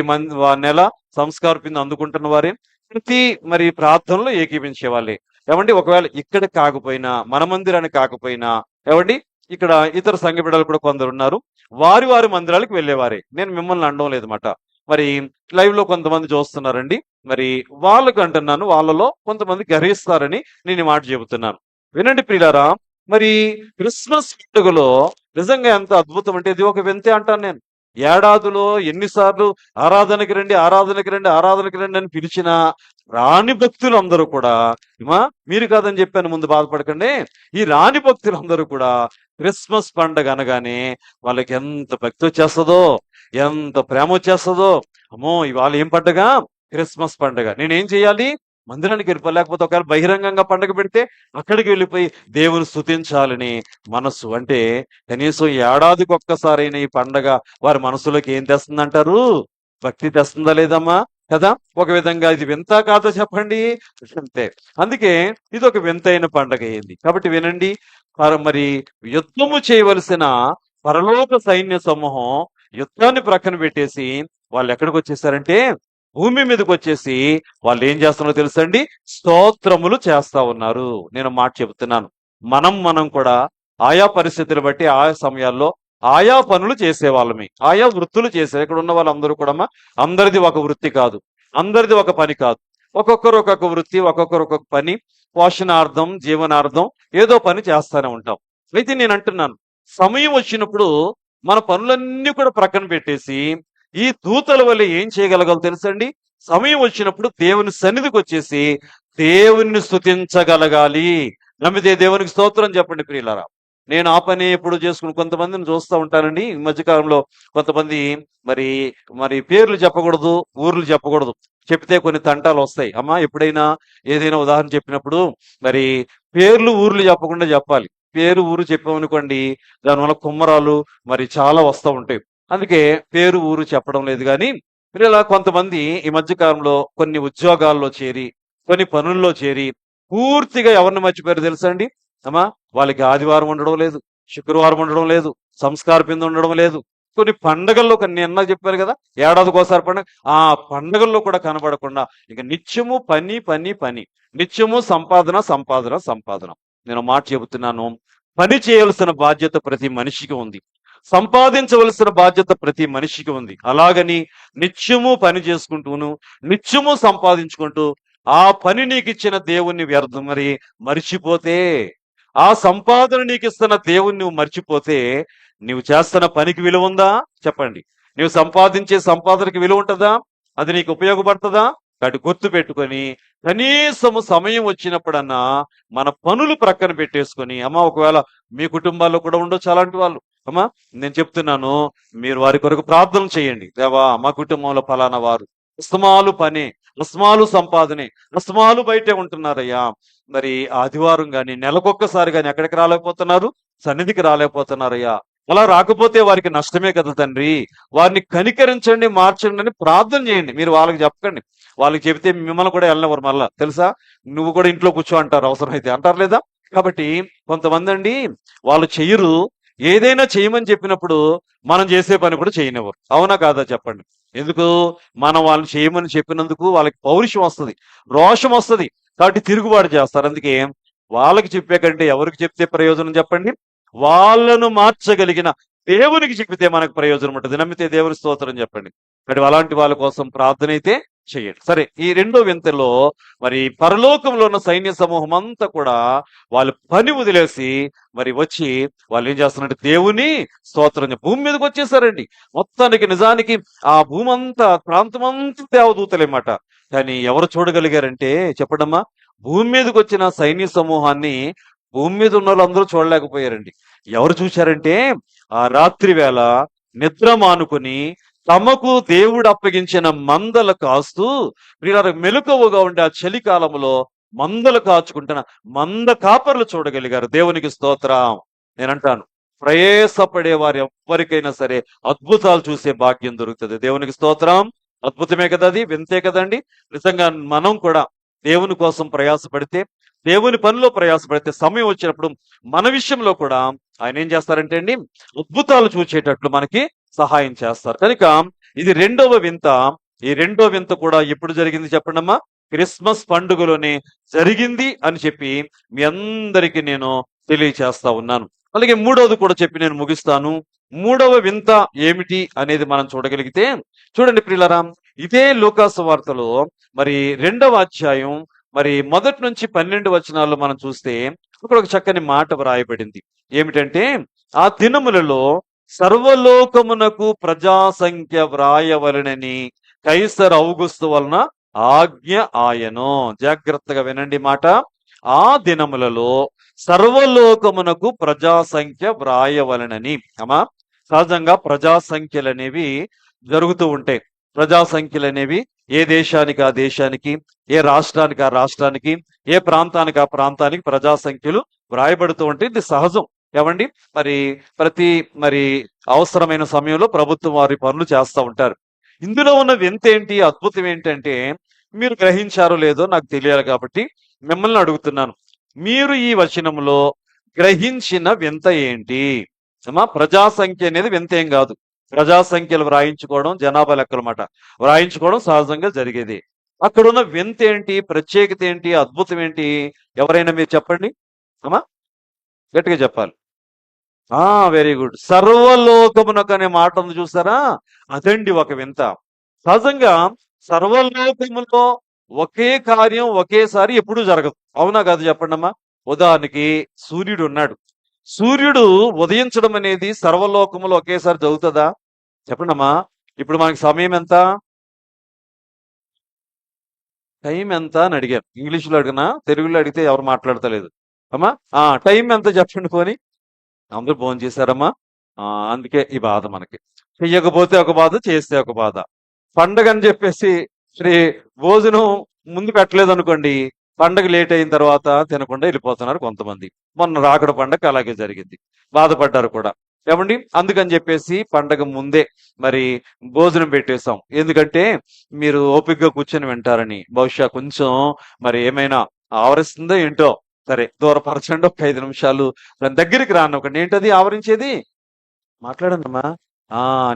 నెల సంస్కార పిండి అందుకుంటున్న వారే, ప్రతి మరి ప్రార్థనలో ఏకీపించే వాళ్ళే. ఏమండి, ఒకవేళ ఇక్కడ కాకపోయినా, మన మందిరానికి కాకపోయినా, ఏమండి ఇక్కడ ఇతర సంఘ బిడ్డలు కూడా కొందరు ఉన్నారు, వారి వారి మందిరాలకు వెళ్ళేవారే. నేను మిమ్మల్ని అనడం లేదన్నమాట. మరి లైవ్ లో కొంతమంది చూస్తున్నారండి. మరి వాళ్ళకు అంటున్నాను, వాళ్ళలో కొంతమంది గ్రహిస్తారని నేను ఈ మాట చెబుతున్నాను. వినండి ప్రియులారా, మరి క్రిస్మస్ పండుగలో నిజంగా ఎంత అద్భుతం అంటే ఇది ఒక వింతే అంటాను నేను. ఏడాదిలో ఎన్నిసార్లు ఆరాధనకి రండి, ఆరాధనకి రండి, ఆరాధనకి రండి అని పిలిచిన రాని భక్తులు అందరూ కూడా, మీరు కాదని చెప్పాను, ముందు బాధపడకండి, ఈ రాని భక్తులందరూ కూడా క్రిస్మస్ పండుగ అనగానే వాళ్ళకి ఎంత భక్తి వచ్చేస్తుందో, ఎంత ప్రేమ వచ్చేస్తుందో. అమ్మో, ఇవాళ ఏం పండుగ? క్రిస్మస్ పండుగ. నేనేం చేయాలి? మందిరానికి వెళ్ళిపోయి, లేకపోతే ఒకవేళ బహిరంగంగా పండుగ పెడితే అక్కడికి వెళ్ళిపోయి దేవుని స్తుతించాలని మనస్సు. అంటే కనీసం ఏడాదికి ఒక్కసారైనా ఈ పండగ వారి మనసులోకి ఏం తెస్తుందంటారు? భక్తి తెస్తుందా లేదమ్మా? కదా. ఒక విధంగా ఇది వింత కాదో చెప్పండి? అంతే. అందుకే ఇది ఒక వింతైన పండగ అయింది. కాబట్టి వినండి, మరి యుద్ధము చేయవలసిన పరలోక సైన్య సమూహం యుద్ధాన్ని ప్రక్కన పెట్టేసి వాళ్ళు ఎక్కడికి వచ్చేసారంటే భూమి మీదకి వచ్చేసి వాళ్ళు ఏం చేస్తున్నారో తెలుసండి? స్తోత్రములు చేస్తా ఉన్నారు. నేను మాట చెబుతున్నాను, మనం కూడా ఆయా పరిస్థితులు బట్టి ఆయా సమయాల్లో ఆయా పనులు చేసేవాళ్ళమే, ఆయా వృత్తులు చేసే. ఇక్కడ ఉన్న వాళ్ళందరూ కూడా అందరిది ఒక వృత్తి కాదు, అందరిది ఒక పని కాదు. ఒక్కొక్కరు ఒక్కొక్క వృత్తి, ఒక్కొక్కరు ఒక్కొక్క పని, పోషణార్థం, జీవనార్థం ఏదో పని చేస్తానే ఉంటాం. అయితే నేను అంటున్నాను, సమయం వచ్చినప్పుడు మన పనులన్నీ కూడా ప్రక్కన పెట్టేసి ఈ దూతల వల్ల ఏం చేయగలగాలో తెలుసండి? సమయం వచ్చినప్పుడు దేవుని సన్నిధికి వచ్చేసి దేవుణ్ణి స్తుతించగలగాలి. నమ్మితే దేవునికి స్తోత్రం చెప్పండి ప్రియులారా. నేను ఆ పని ఎప్పుడు చేసుకుని కొంతమందిని చూస్తూ ఉంటానండి. ఈ మధ్యకాలంలో కొంతమంది మరి మరి పేర్లు చెప్పకూడదు, ఊర్లు చెప్పకూడదు, చెప్తే కొన్ని తంటాలు వస్తాయి. అమ్మా, ఎప్పుడైనా ఏదైనా ఉదాహరణ చెప్పినప్పుడు మరి పేర్లు ఊర్లు చెప్పకుండా చెప్పాలి. పేరు ఊరు చెప్పామనుకోండి, దానివల్ల కుమ్మరాలు మరి చాలా వస్తూ ఉంటాయి. అందుకే పేరు ఊరు చెప్పడం లేదు. కానీ మీరు ఇలా కొంతమంది ఈ మధ్య కాలంలో కొన్ని ఉద్యోగాల్లో చేరి, కొన్ని పనుల్లో చేరి పూర్తిగా ఎవరిని మర్చిపోయారు తెలుసా అండి? అమ్మా, వాళ్ళకి ఆదివారం ఉండడం లేదు, శుక్రవారం ఉండడం లేదు, సంస్కార పిండి ఉండడం లేదు. కొన్ని పండగల్లో, కొన్ని నిన్న చెప్పారు కదా, ఏడాదికి ఒకసారి పండుగ, ఆ పండగల్లో కూడా కనబడకుండా ఇక నిత్యము పని పని పని, నిత్యము సంపాదన సంపాదన సంపాదన. నేను మాట చెబుతున్నాను, పని చేయాల్సిన బాధ్యత ప్రతి మనిషికి ఉంది, సంపాదించవలసిన బాధ్యత ప్రతి మనిషికి ఉంది. అలాగని నిత్యము పని చేసుకుంటూను నిత్యము సంపాదించుకుంటూ ఆ పని నీకు ఇచ్చిన దేవుణ్ణి వ్యర్థం మరి మర్చిపోతే, ఆ సంపాదన నీకు ఇస్తున్న దేవుణ్ణి నువ్వు మర్చిపోతే నువ్వు చేస్తున్న పనికి విలువ ఉందా చెప్పండి? నువ్వు సంపాదించే సంపాదనకి విలువ ఉంటుందా? అది నీకు ఉపయోగపడుతుందా? కాబట్టి గుర్తు పెట్టుకొని కనీసము సమయం వచ్చినప్పుడన్నా మన పనులు ప్రక్కన పెట్టేసుకొని, అమ్మ, ఒకవేళ మీ కుటుంబాల్లో కూడా ఉండొచ్చు అలాంటి వాళ్ళు. అమ్మా, నేను చెప్తున్నాను, మీరు వారి కొరకు ప్రార్థన చేయండి. దేవా, మా కుటుంబంలో ఫలానా వారు అస్తమాలు పని, అస్తమాలు సంపాదనే, అస్తమాలు బయటే ఉంటున్నారయ్యా. మరి ఆదివారం గాని నెలకొక్కసారి గాని ఎక్కడికి రాలేకపోతున్నారు? సన్నిధికి రాలేకపోతున్నారయ్యా. అలా రాకపోతే వారికి నష్టమే కదా తండ్రి. వారిని కనికరించండి, మార్చండి అని ప్రార్థన చేయండి. మీరు వాళ్ళకి చెప్పకండి. వాళ్ళకి చెబితే మిమ్మల్ని కూడా వెళ్ళనివ్వరు. మళ్ళా తెలుసా, నువ్వు కూడా ఇంట్లో కూర్చో అంటారు, అవసరమైతే అంటారు లేదా? కాబట్టి కొంతమంది అండి వాళ్ళు చెయ్యరు, ఏదైనా చేయమని చెప్పినప్పుడు మనం చేసే పని కూడా చేయనివ్వరు. అవునా కాదా చెప్పండి? ఎందుకు? మనం వాళ్ళు చేయమని చెప్పినందుకు వాళ్ళకి పౌరుషం వస్తది. రోషం వస్తది. కాబట్టి తిరుగుబాటు చేస్తారు. అందుకే వాళ్ళకి చెప్పే కంటే ఎవరికి చెప్తే ప్రయోజనం చెప్పండి? వాళ్ళను మార్చగలిగిన దేవునికి చెప్పితే మనకు ప్రయోజనం ఉంటది. నమ్మితే దేవుని స్తోత్రం చెప్పండి. కాబట్టి అలాంటి వాళ్ళ కోసం ప్రార్థనైతే చేయండి. సరే, ఈ రెండో వింతలో మరి పరలోకంలో ఉన్న సైన్య సమూహం అంతా కూడా వాళ్ళు పని వదిలేసి మరి వచ్చి వాళ్ళు ఏం చేస్తున్నారంటే దేవుని స్తోత్రం భూమి మీదకి వచ్చేసారండి. మొత్తానికి నిజానికి ఆ భూమంతా ప్రాంతమంతా దేవదూతలేమాట. కానీ ఎవరు చూడగలిగారంటే చెప్పడమ్మా, భూమి మీదకి వచ్చిన సైన్య సమూహాన్ని భూమి మీద ఉన్న వాళ్ళందరూ చూడలేకపోయారండి. ఎవరు చూశారంటే ఆ రాత్రి వేళ నిద్ర మానుకొని తమకు దేవుడు అప్పగించిన మందలు కాస్తూ వీళ్ళ మెలకువగా ఉండే ఆ చలికాలంలో మందలు కాచుకుంటున్న మంద కాపర్లు చూడగలిగారు. దేవునికి స్తోత్రం. నేనంటాను, ప్రయాసపడే వారు ఎవ్వరికైనా సరే అద్భుతాలు చూసే భాగ్యం దొరుకుతుంది. దేవునికి స్తోత్రం. అద్భుతమే కదా, అది వింతే కదండి. నిజంగా మనం కూడా దేవుని కోసం ప్రయాసపడితే, దేవుని పనిలో ప్రయాసపడితే సమయం వచ్చినప్పుడు మన విషయంలో కూడా ఆయన ఏం చేస్తారంటే అండి, అద్భుతాలు చూచేటట్లు మనకి సహాయం చేస్తారు. కనుక ఇది రెండవ వింత. ఈ రెండో వింత కూడా ఎప్పుడు జరిగింది చెప్పండమ్మా? క్రిస్మస్ పండుగలోనే జరిగింది అని చెప్పి మీ అందరికీ నేను తెలియచేస్తా ఉన్నాను. అలాగే మూడవది కూడా చెప్పి నేను ముగిస్తాను. మూడవ వింత ఏమిటి అనేది మనం చూడగలిగితే, చూడండి ప్రియులారా, ఇదే లూకాసు వార్తలో మరి 2వ అధ్యాయం మరి 1-12 వచనాల్లో మనం చూస్తే అక్కడ ఒక చక్కని మాట వ్రాయబడింది. ఏమిటంటే, ఆ దినములలో సర్వలోకమునకు ప్రజా సంఖ్య వ్రాయవలెనని కైసర్ ఔగుస్తు వలన ఆజ్ఞ ఆయను. జాగ్రత్తగా వినండి మాట. ఆ దినములలో సర్వలోకమునకు ప్రజా సంఖ్య వ్రాయవలెనని. అమ్మా, సహజంగా ప్రజా సంఖ్యలు అనేవి జరుగుతూ ఉంటాయి. ప్రజా సంఖ్యలు అనేవి ఏ దేశానికి ఆ దేశానికి, ఏ రాష్ట్రానికి ఆ రాష్ట్రానికి, ఏ ప్రాంతానికి ఆ ప్రాంతానికి ప్రజా సంఖ్యలు వ్రాయబడుతూ ఉంటాయి. ఇది సహజం. ఏమండి, మరి ప్రతి మరి అవసరమైన సమయంలో ప్రభుత్వం వారి పనులు చేస్తూ ఉంటారు. ఇందులో ఉన్న వింత ఏంటి, అద్భుతం ఏంటంటే, మీరు గ్రహించారో లేదో నాకు తెలియాలి కాబట్టి మిమ్మల్ని అడుగుతున్నాను. మీరు ఈ వచనంలో గ్రహించిన వింత ఏంటి? అమ్మా, ప్రజా సంఖ్య అనేది వింత ఏం కాదు. ప్రజా సంఖ్యలు వ్రాయించుకోవడం జనాభా లెక్కలమాట. వ్రాయించుకోవడం సహజంగా జరిగేది. అక్కడున్న వింత ఏంటి, ప్రత్యేకత ఏంటి, అద్భుతం ఏంటి? ఎవరైనా మీరు చెప్పండి అమ్మా, గట్టిగా చెప్పాలి. Very good. సర్వలోకమునకు అనే మాట ఉంది చూసారా, అదండి ఒక వింత. సహజంగా సర్వలోకములో ఒకే కార్యం ఒకేసారి ఎప్పుడూ జరగదు. అవునా కాదు చెప్పండమ్మా? ఉదాహరణకి సూర్యుడు ఉన్నాడు. సూర్యుడు ఉదయించడం అనేది సర్వలోకములో ఒకేసారి జరుగుతుందా? చెప్పండమ్మా. ఇప్పుడు మనకి సమయం ఎంత, టైం ఎంత అని అడిగారు. ఇంగ్లీష్లో అడిగినా తెలుగులో అడిగితే ఎవరు మాట్లాడతలేదు. అమ్మా, టైం ఎంత చెప్పండి పోని. అందరూ భోజనం చేశారమ్మా. అందుకే ఈ బాధ మనకి. చెయ్యకపోతే ఒక బాధ, చేస్తే ఒక బాధ. పండగ అని చెప్పేసి శ్రీ భోజనం ముందు పెట్టలేదు అనుకోండి, పండగ లేట్ అయిన తర్వాత తినకుండా వెళ్ళిపోతున్నారు కొంతమంది. మొన్న రాకడ పండగ అలాగే జరిగింది, బాధపడ్డారు కూడా. ఏమండి, అందుకని చెప్పేసి పండగ ముందే మరి భోజనం పెట్టేశాం. ఎందుకంటే మీరు ఓపికగా కూర్చొని వింటారని. బహుశా కొంచెం మరి ఏమైనా ఆవరిస్తుందో ఏంటో. సరే, దూరపరచండి ఒక 5 నిమిషాలు. దాని దగ్గరికి రాను ఒకటి. ఏంటది ఆవరించేది? మాట్లాడండమ్మా.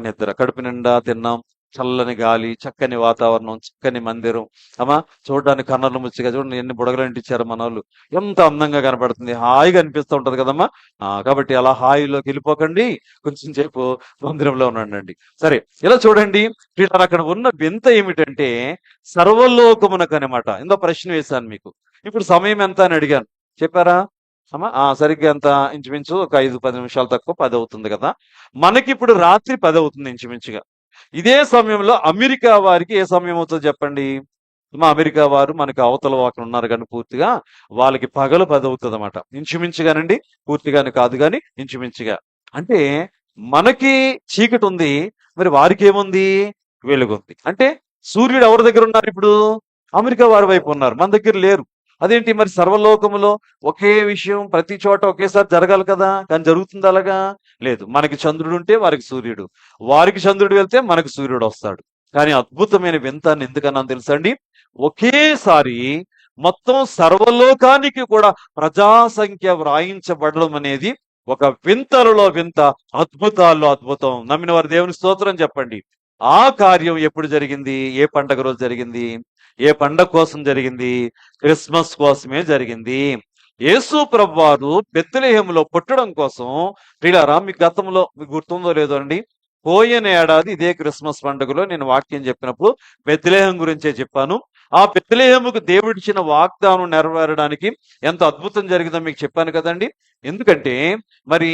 నిద్ర. కడుపు నిండా తిన్నాం, చల్లని గాలి, చక్కని వాతావరణం, చక్కని మందిరం. అమ్మా, చూడడానికి కన్నులు ముచ్చిగా చూడండి ఎన్ని బుడగలు అంటించారు మన వాళ్ళు. ఎంత అందంగా కనపడుతుంది, హాయిగా అనిపిస్తూ ఉంటది కదమ్మా. కాబట్టి అలా హాయిలోకి వెళ్ళిపోకండి, కొంచెం సేపు మందిరంలో ఉండండి. సరే, ఇలా చూడండి. వీళ్ళ అక్కడ ఉన్న వింత ఏమిటంటే సర్వలోకమునకు అనమాట. ఇందో ప్రశ్న వేశాను మీకు. ఇప్పుడు సమయం ఎంత అని అడిగాను, చెప్పారా అమ్మా? సరిగ్గా ఎంత? ఇంచుమించు ఒక 5-10 నిమిషాలు తక్కువ 10 అవుతుంది కదా. మనకి ఇప్పుడు రాత్రి 10 అవుతుంది ఇంచుమించుగా. ఇదే సమయంలో అమెరికా వారికి ఏ సమయం అవుతుంది చెప్పండి? మా అమెరికా వారు మనకి అవతల వాకలు ఉన్నారు కానీ పూర్తిగా వాళ్ళకి పగలు 10 అవుతుంది అన్నమాట. ఇంచుమించుగానండి, పూర్తిగాని కాదు కానీ ఇంచుమించుగా. అంటే మనకి చీకటి ఉంది, మరి వారికి ఏముంది? వెలుగుంది. అంటే సూర్యుడు ఎవరి దగ్గర ఉన్నారు ఇప్పుడు? అమెరికా వారి వైపు ఉన్నారు, మన దగ్గర లేరు. అదేంటి మరి? సర్వలోకములో ఒకే విషయం ప్రతి చోట ఒకేసారి జరగాలి కదా, కానీ జరుగుతుంది అలాగా? లేదు. మనకి చంద్రుడు ఉంటే వారికి సూర్యుడు, వారికి చంద్రుడు వెళ్తే మనకు సూర్యుడు వస్తాడు. కానీ అద్భుతమైన వింతాన్ని ఎందుకన్నా తెలుసా అండి? ఒకేసారి మొత్తం సర్వలోకానికి కూడా ప్రజా సంఖ్య వ్రాయించబడడం అనేది ఒక వింతలలో వింత, అద్భుతాల్లో అద్భుతం. నమ్మిన వారు దేవుని స్తోత్రం చెప్పండి. ఆ కార్యం ఎప్పుడు జరిగింది? ఏ పండగ రోజు జరిగింది? ఏ పండగ కోసం జరిగింది? క్రిస్మస్ కోసమే జరిగింది. యేసు ప్రభువారు బెత్లెహేములో పుట్టడం కోసం ప్రియులారా, మీకు గతంలో మీకు గుర్తుందో లేదో అండి, పోయిన ఏడాది ఇదే క్రిస్మస్ పండుగలో నేను వాక్యం చెప్పినప్పుడు బెత్లెహేం గురించే చెప్పాను. ఆ బెత్లెహేముకు దేవుడిచ్చిన వాగ్దానం నెరవేరడానికి ఎంత అద్భుతం జరిగిందో మీకు చెప్పాను కదండి. ఎందుకంటే మరి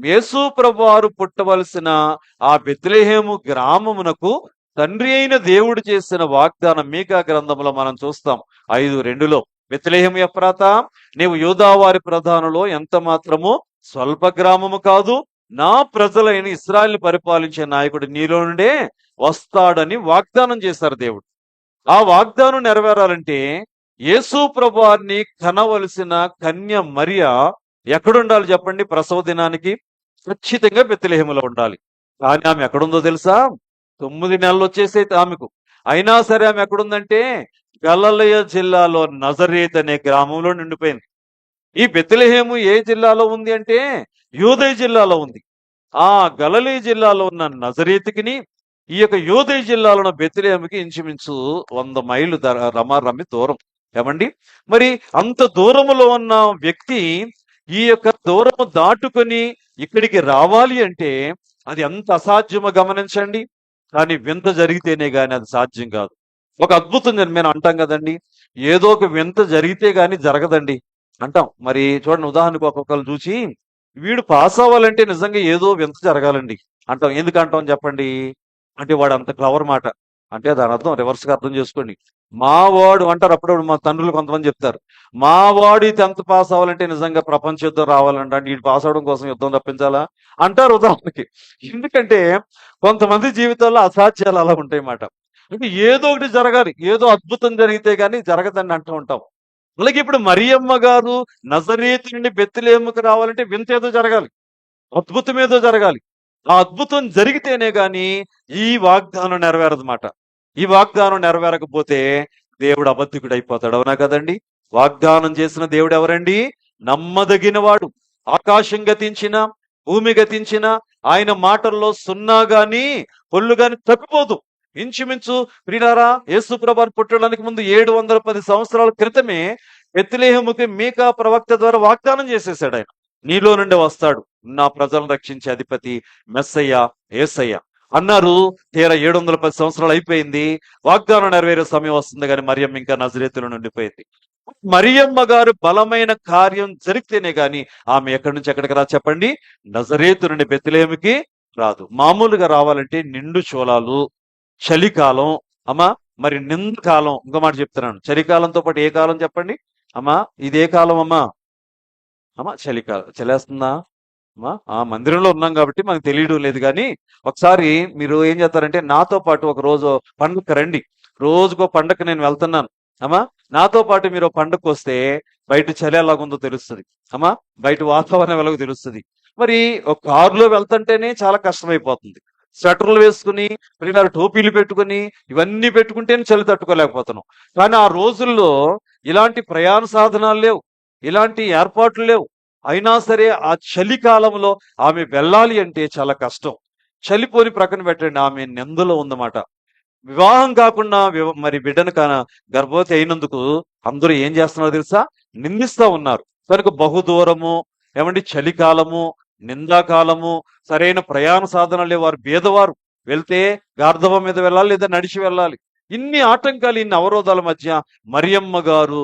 యేసు ప్రభువారు పుట్టవలసిన ఆ బెత్లెహేము గ్రామమునకు తండ్రి అయిన దేవుడు చేసిన వాగ్దానం మీకా గ్రంథంలో మనం చూస్తాం 5:2లో. బెత్లెహేము ఎఫ్రాతా, నీవు యూదావారి ప్రధానులో ఎంత మాత్రము స్వల్ప గ్రామము కాదు, నా ప్రజలైన ఇశ్రాయేలును పరిపాలించే నాయకుడు నీలో నుండే వస్తాడని వాగ్దానం చేశారు దేవుడు. ఆ వాగ్దానం నెరవేరాలంటే యేసు ప్రభువారిని కనవలసిన కన్య మరియ ఎక్కడుండాలి చెప్పండి? ప్రసవ దినానికి ఖచ్చితంగా బెత్లెహేములో ఉండాలి. కానీ ఆమె ఎక్కడుందో తెలుసా? 9 నెలలు వచ్చేసాయి ఆమెకు. అయినా సరే ఆమె ఎక్కడుందంటే గలిలయ జిల్లాలో నజరేత్ అనే గ్రామంలో నిండిపోయింది. ఈ బెత్లెహేము ఏ జిల్లాలో ఉంది అంటే యూదయ జిల్లాలో ఉంది. ఆ గలిలయ జిల్లాలో ఉన్న నజరేతుకిని ఈ యొక్క యూదయ జిల్లాలో ఉన్న బెత్లెహేముకి ఇంచుమించు 100 మైళ్ళు రమారమి దూరం. ఏమండి? మరి అంత దూరములో ఉన్న వ్యక్తి ఈ యొక్క దూరము దాటుకొని ఇక్కడికి రావాలి అంటే అది ఎంత అసాధ్యమో గమనించండి. కానీ వింత జరిగితేనే గాని అది సాధ్యం కాదు. ఒక అద్భుతం మేము అంటాం కదండి, ఏదో ఒక వింత జరిగితే గాని జరగదండి అంటాం. మరి చూడండి, ఉదాహరణకు ఒక్కొక్కరు చూసి వీడు పాస్ అవ్వాలంటే నిజంగా ఏదో వింత జరగాలండి అంటాం. ఎందుకు అంటాం చెప్పండి? అంటే వాడు అంత క్లవర్ మాట. అంటే దాని అర్థం రివర్స్ గా అర్థం చేసుకోండి. మా వాడు అంటారు, అప్పుడప్పుడు మా తండ్రులు కొంతమంది చెప్తారు, మా వాడు 10th పాస్ అవ్వాలంటే నిజంగా ప్రపంచ యుద్ధం రావాలంట, అంటే వీడు పాస్ అవడం కోసం యుద్ధం తప్పించాలా అంటారు ఉదాహరణకి. ఎందుకంటే కొంతమంది జీవితాల్లో అసాధ్యాలు అలా ఉంటాయి మాట. అంటే ఏదో ఒకటి జరగాలి, ఏదో అద్భుతం జరిగితే గానీ జరగదని అంటూ ఉంటాం. అలాగే ఇప్పుడు మరియమ్మ గారు నజరేతు నుండి బెత్లెహేముకు రావాలంటే వింత ఏదో జరగాలి, అద్భుతం ఏదో జరగాలి. ఆ అద్భుతం జరిగితేనే గాని ఈ వాగ్దానం నెరవేరదన్నమాట. ఈ వాగ్దానం నెరవేరకపోతే దేవుడు అబద్ధికుడు అయిపోతాడు. అవునా కదండి? వాగ్దానం చేసిన దేవుడు ఎవరండి? నమ్మదగిన వాడు. ఆకాశం గతించిన, భూమి గతించిన ఆయన మాటల్లో సున్నా గాని పొల్లు గాని తప్పిపోదు. ఇంచుమించు ప్రియులారా, యేసు ప్రభువు పుట్టడానికి ముందు 710 సంవత్సరాల క్రితమే బెత్లెహేముకి మీకా ప్రవక్త ద్వారా వాగ్దానం చేసేసాడు ఆయన. నీలో నుండి వస్తాడు నా ప్రజలను రక్షించే అధిపతి, మెస్సయ్య, యేసయ్య అన్నారు. తీరా 710 సంవత్సరాలు అయిపోయింది. వాగ్దానం నెరవేరే సమయం వస్తుంది కానీ మరియమ్మ ఇంకా నజరేతులో నుండిపోయింది. మరియమ్మ గారు బలమైన కార్యం జరిగితేనే గాని ఆమె ఎక్కడి నుంచి ఎక్కడికి రా చెప్పండి? నజరేతు నుండి బెత్లెహేముకి రాదు. మామూలుగా రావాలంటే నిండు చోళాలు, చలికాలం అమ్మా, మరి నిండు కాలం. ఇంకో మాట చెప్తున్నాను, చలికాలంతో పాటు ఏ కాలం చెప్పండి అమ్మా? ఇది ఏ కాలం అమ్మా? అమ్మా చలికాలం. చలేస్తుందా అమ్మా? ఆ మందిరంలో ఉన్నాం కాబట్టి మనకు తెలియడం లేదు. కానీ ఒకసారి మీరు ఏం చేస్తారంటే నాతో పాటు ఒక రోజు పండుగ రండి. రోజుకో పండగ నేను వెళ్తున్నాను అమ్మా. నాతో పాటు మీరు పండుగకు వస్తే బయట చలి ఎలాగుందో తెలుస్తుంది అమ్మా, బయట వాతావరణం ఎలాగో తెలుస్తుంది. మరి ఒక కారులో వెళ్తుంటేనే చాలా కష్టమైపోతుంది. స్వెటర్లు వేసుకుని, పిల్లలు టోపీలు పెట్టుకుని, ఇవన్నీ పెట్టుకుంటేనే చలి తట్టుకోలేకపోతున్నాం. కానీ ఆ రోజుల్లో ఇలాంటి ప్రయాణ సాధనాలు లేవు, ఇలాంటి ఏర్పాట్లు లేవు. అయినా సరే ఆ చలికాలంలో ఆమె వెళ్ళాలి అంటే చాలా కష్టం. చలిపోని ప్రక్కన పెట్టండి, ఆమె నిందలో ఉందన్నమాట. వివాహం కాకుండా మరి బిడ్డను గర్భవతి అయినందుకు అందరూ ఏం చేస్తున్నారో తెలుసా? నిందిస్తా ఉన్నారు. కనుక బహుదూరము, ఏమండి చలికాలము, నిందాకాలము, సరైన ప్రయాణ సాధనాలు లేవు. వారు బీదవారు. వెళ్తే గార్ధవం మీద వెళ్ళాలి, లేదా నడిచి వెళ్ళాలి. ఇన్ని ఆటంకాలు, ఇన్ని అవరోధాల మధ్య మరియమ్మ గారు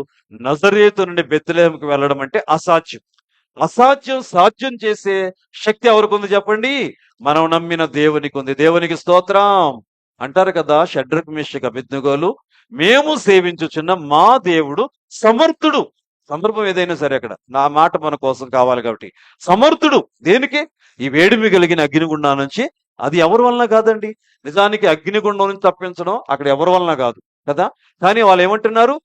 నజరేతు నుండి బెత్లెహేముకు వెళ్ళడం అంటే అసాధ్యం. అసాధ్యం సాధ్యం చేసే శక్తి ఎవరికి ఉంది చెప్పండి? మనం నమ్మిన దేవునికి ఉంది. దేవునికి స్తోత్రం అంటారు కదా షడ్రక్ మేషక్ అబేద్నెగోలు. మేము సేవించుచున్న మా దేవుడు సమర్థుడు. సందర్భం ఏదైనా సరే అక్కడ నా మాట మన కోసం కావాలి కాబట్టి సమర్థుడు. దేనికి? ఈ వేడిమి కలిగిన అగ్నిగుండం నుంచి. అది ఎవరి వలన కాదండి. నిజానికి అగ్నిగుండం నుంచి తప్పించడం అక్కడ ఎవరి వలన కాదు కదా. కానీ వాళ్ళు ఏమంటున్నారు?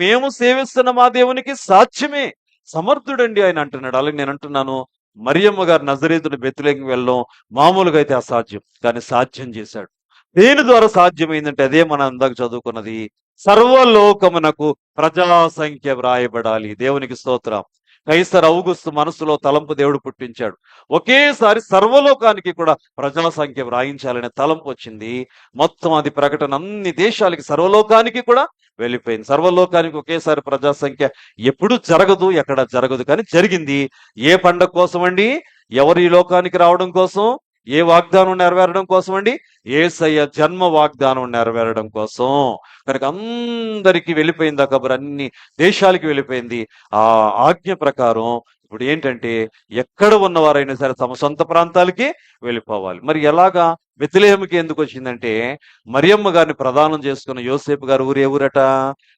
మేము సేవిస్తున్న మా దేవునికి సాధ్యమే, సమర్థుడండి ఆయన అంటున్నాడు. అలాగే నేను అంటున్నాను, మరియమ్మ గారు నజరేతుని బెత్లెహేముకు వెళ్ళడం మామూలుగా అయితే అసాధ్యం, కానీ సాధ్యం చేశాడు. దేని ద్వారా సాధ్యమైందంటే అదే మనం అందాక చదువుకున్నది, సర్వలోకమునకు ప్రజా సంఖ్య వ్రాయబడాలి. దేవునికి స్తోత్రం. కైసర్ ఔగుస్తు మనసులో తలంపు దేవుడు పుట్టించాడు. ఒకేసారి సర్వలోకానికి కూడా ప్రజల సంఖ్య వ్రాయించాలనే తలంపు వచ్చింది. మొత్తం అది ప్రకటన అన్ని దేశాలకి, సర్వలోకానికి కూడా వెళ్ళిపోయింది. సర్వలోకానికి ఒకేసారి ప్రజా సంఖ్య ఎప్పుడు జరగదు, ఎక్కడ జరగదు, కానీ జరిగింది. ఏ పండగ కోసం అండి? ఎవరు ఈ లోకానికి రావడం కోసం? ఏ వాగ్దానం నెరవేరడం కోసం అండి? యేసయ్య జన్మ వాగ్దానం నెరవేరడం కోసం. కనుక అందరికీ వెళ్ళిపోయింది ఆ కబురు, అన్ని దేశాలకి వెళ్ళిపోయింది. ఆ ఆజ్ఞ ప్రకారం ఇప్పుడు ఏంటంటే ఎక్కడ ఉన్నవారైనా సరే తమ సొంత ప్రాంతాలకి వెళ్ళిపోవాలి. మరి ఎలాగా? బెత్లెహేముకి ఎందుకు వచ్చిందంటే, మరియమ్మ గారిని ప్రదానం చేసుకున్న యోసేపు గారు ఊరు ఏ ఊరట?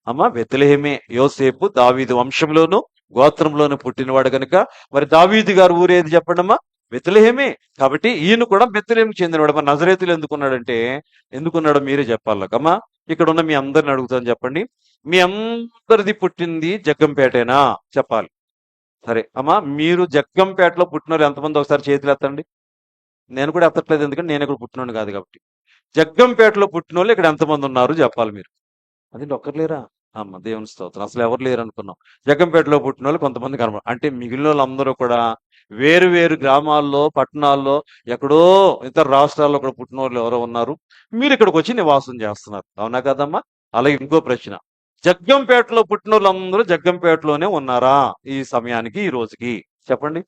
అమ్మ బెత్లెహేమే. యోసేపు దావీదు వంశంలోను గోత్రంలోను పుట్టినవాడు కనుక మరి దావీదు గారు ఊరేది చెప్పండమ్మా? బెత్లెహేమే. కాబట్టి ఈయన కూడా బెత్లెహేముకి చెందినవాడు. మరి నజరేతులు ఎందుకున్నాడంటే, ఎందుకున్నాడో మీరే చెప్పాలకమ్మా. ఇక్కడ ఉన్న మీ అందరిని అడుగుతాను, చెప్పండి. మీ అందరిది పుట్టింది జగ్గంపేటేనా? చెప్పాలి. సరే అమ్మా, మీరు జగ్గంపేటలో పుట్టినోళ్ళు ఎంతమంది? ఒకసారి చేతులు ఎత్తండి. నేను కూడా ఎత్తట్లేదు, ఎందుకంటే నేను ఇక్కడ పుట్టినోడు కాదు కాబట్టి. జగ్గంపేటలో పుట్టినోళ్ళు ఇక్కడ ఎంతమంది ఉన్నారు చెప్పాలి మీరు. అదేంటి, ఒక్కరు లేరా? అమ్మ దేవుని స్తోత్రం, అసలు ఎవరు లేరు అనుకున్నాం. జగ్గంపేటలో పుట్టిన వాళ్ళు కొంతమంది కనబడు, అంటే మిగిలిన వాళ్ళందరూ కూడా వేరు వేరు గ్రామాల్లో, పట్టణాల్లో, ఎక్కడో ఇతర రాష్ట్రాల్లో కూడా పుట్టిన వాళ్ళు ఎవరో ఉన్నారు. మీరు ఇక్కడికి వచ్చి నివాసం చేస్తున్నారు, అవునా కదమ్మా? అలాగే ఇంకో ప్రశ్న, జగ్గంపేటలో పుట్టిన వాళ్ళందరూ జగ్గంపేటలోనే ఉన్నారా ఈ సమయానికి, ఈ రోజుకి? చెప్పండి,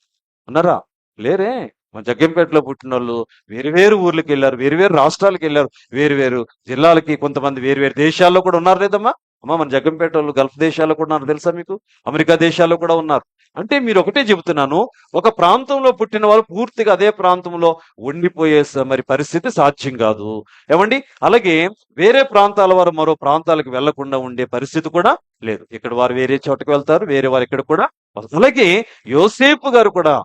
ఉన్నారా? లేరే. మన జగ్గంపేటలో పుట్టిన వాళ్ళు వేరు వేరు ఊర్లకు వెళ్ళారు, వేరు వేరు రాష్ట్రాలకు వెళ్ళారు, వేరు వేరు జిల్లాలకి, కొంతమంది వేరు వేరు దేశాల్లో కూడా ఉన్నారు లేదమ్మా? అమ్మా, మన జగ్గంపేట వాళ్ళు గల్ఫ్ దేశాల్లో కూడా ఉన్నారు, తెలుసా మీకు? అమెరికా దేశాల్లో కూడా ఉన్నారు. అంటే మీరు ఒకటే చెబుతున్నాను, ఒక ప్రాంతంలో పుట్టిన వాళ్ళు పూర్తిగా అదే ప్రాంతంలో ఉండిపోయే మరి పరిస్థితి సాధ్యం కాదు. ఏమండి? అలాగే వేరే ప్రాంతాల వారు మరో ప్రాంతాలకు వెళ్లకుండా ఉండే పరిస్థితి కూడా లేదు. ఇక్కడ వారు వేరే చోటకు వెళ్తారు, వేరే వారు ఇక్కడ కూడా వస్తారు. అలాగే యోసేపు గారు కూడా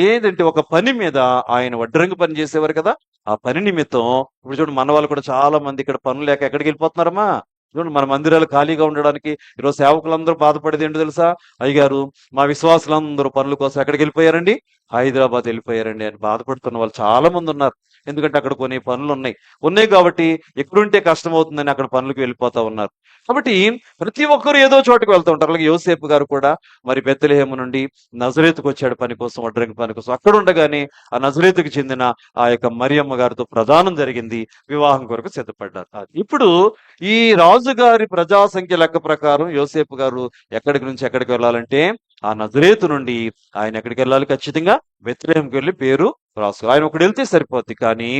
ఏదంటే ఒక పని మీద ఆయన వడ్రంగి పని చేసేవారు కదా, ఆ పని నిమిత్తం ఇప్పుడు చూడండి, మన వాళ్ళు కూడా చాలా మంది ఇక్కడ పనులు లేక ఎక్కడికి వెళ్ళిపోతున్నారమ్మా? చూడండి, మన మందిరాలు ఖాళీగా ఉండడానికి ఈరోజు సేవకులందరూ బాధపడేది ఏంటో తెలుసా? అయ్యగారు, మా విశ్వాసులందరూ పనుల కోసం ఎక్కడికి వెళ్ళిపోయారండి? హైదరాబాద్ వెళ్ళిపోయారండి అని బాధపడుతున్న వాళ్ళు చాలా మంది ఉన్నారు. ఎందుకంటే అక్కడ కొన్ని పనులు ఉన్నాయి కాబట్టి ఎక్కడుంటే కష్టం అవుతుందని అక్కడ పనులకు వెళ్ళిపోతా ఉన్నారు. కాబట్టి ప్రతి ఒక్కరు ఏదో చోటుకు వెళ్తూ ఉంటారు. అలాగే యోసేపు గారు కూడా మరి బెత్లెహేము నుండి నజరేతుకు వచ్చాడు పని కోసం, వడ్రంగి పని కోసం. అక్కడ ఉండగానే ఆ నజరేతుకు చెందిన ఆ యొక్క మరియమ్మ గారితో ప్రదానం జరిగింది, వివాహం కొరకు సిద్ధపడ్డారు. ఇప్పుడు ఈ రాజుగారి ప్రజా సంఖ్య లెక్క ప్రకారం యోసేపు గారు ఎక్కడికి నుంచి ఎక్కడికి వెళ్ళాలంటే, ఆ నజరేతు నుండి ఆయన ఎక్కడికి వెళ్ళాలి? ఖచ్చితంగా బెత్లెహేముకి వెళ్ళి పేరు రాసు. ఆయన ఒకడు వెళ్తే సరిపోద్ది, కానీ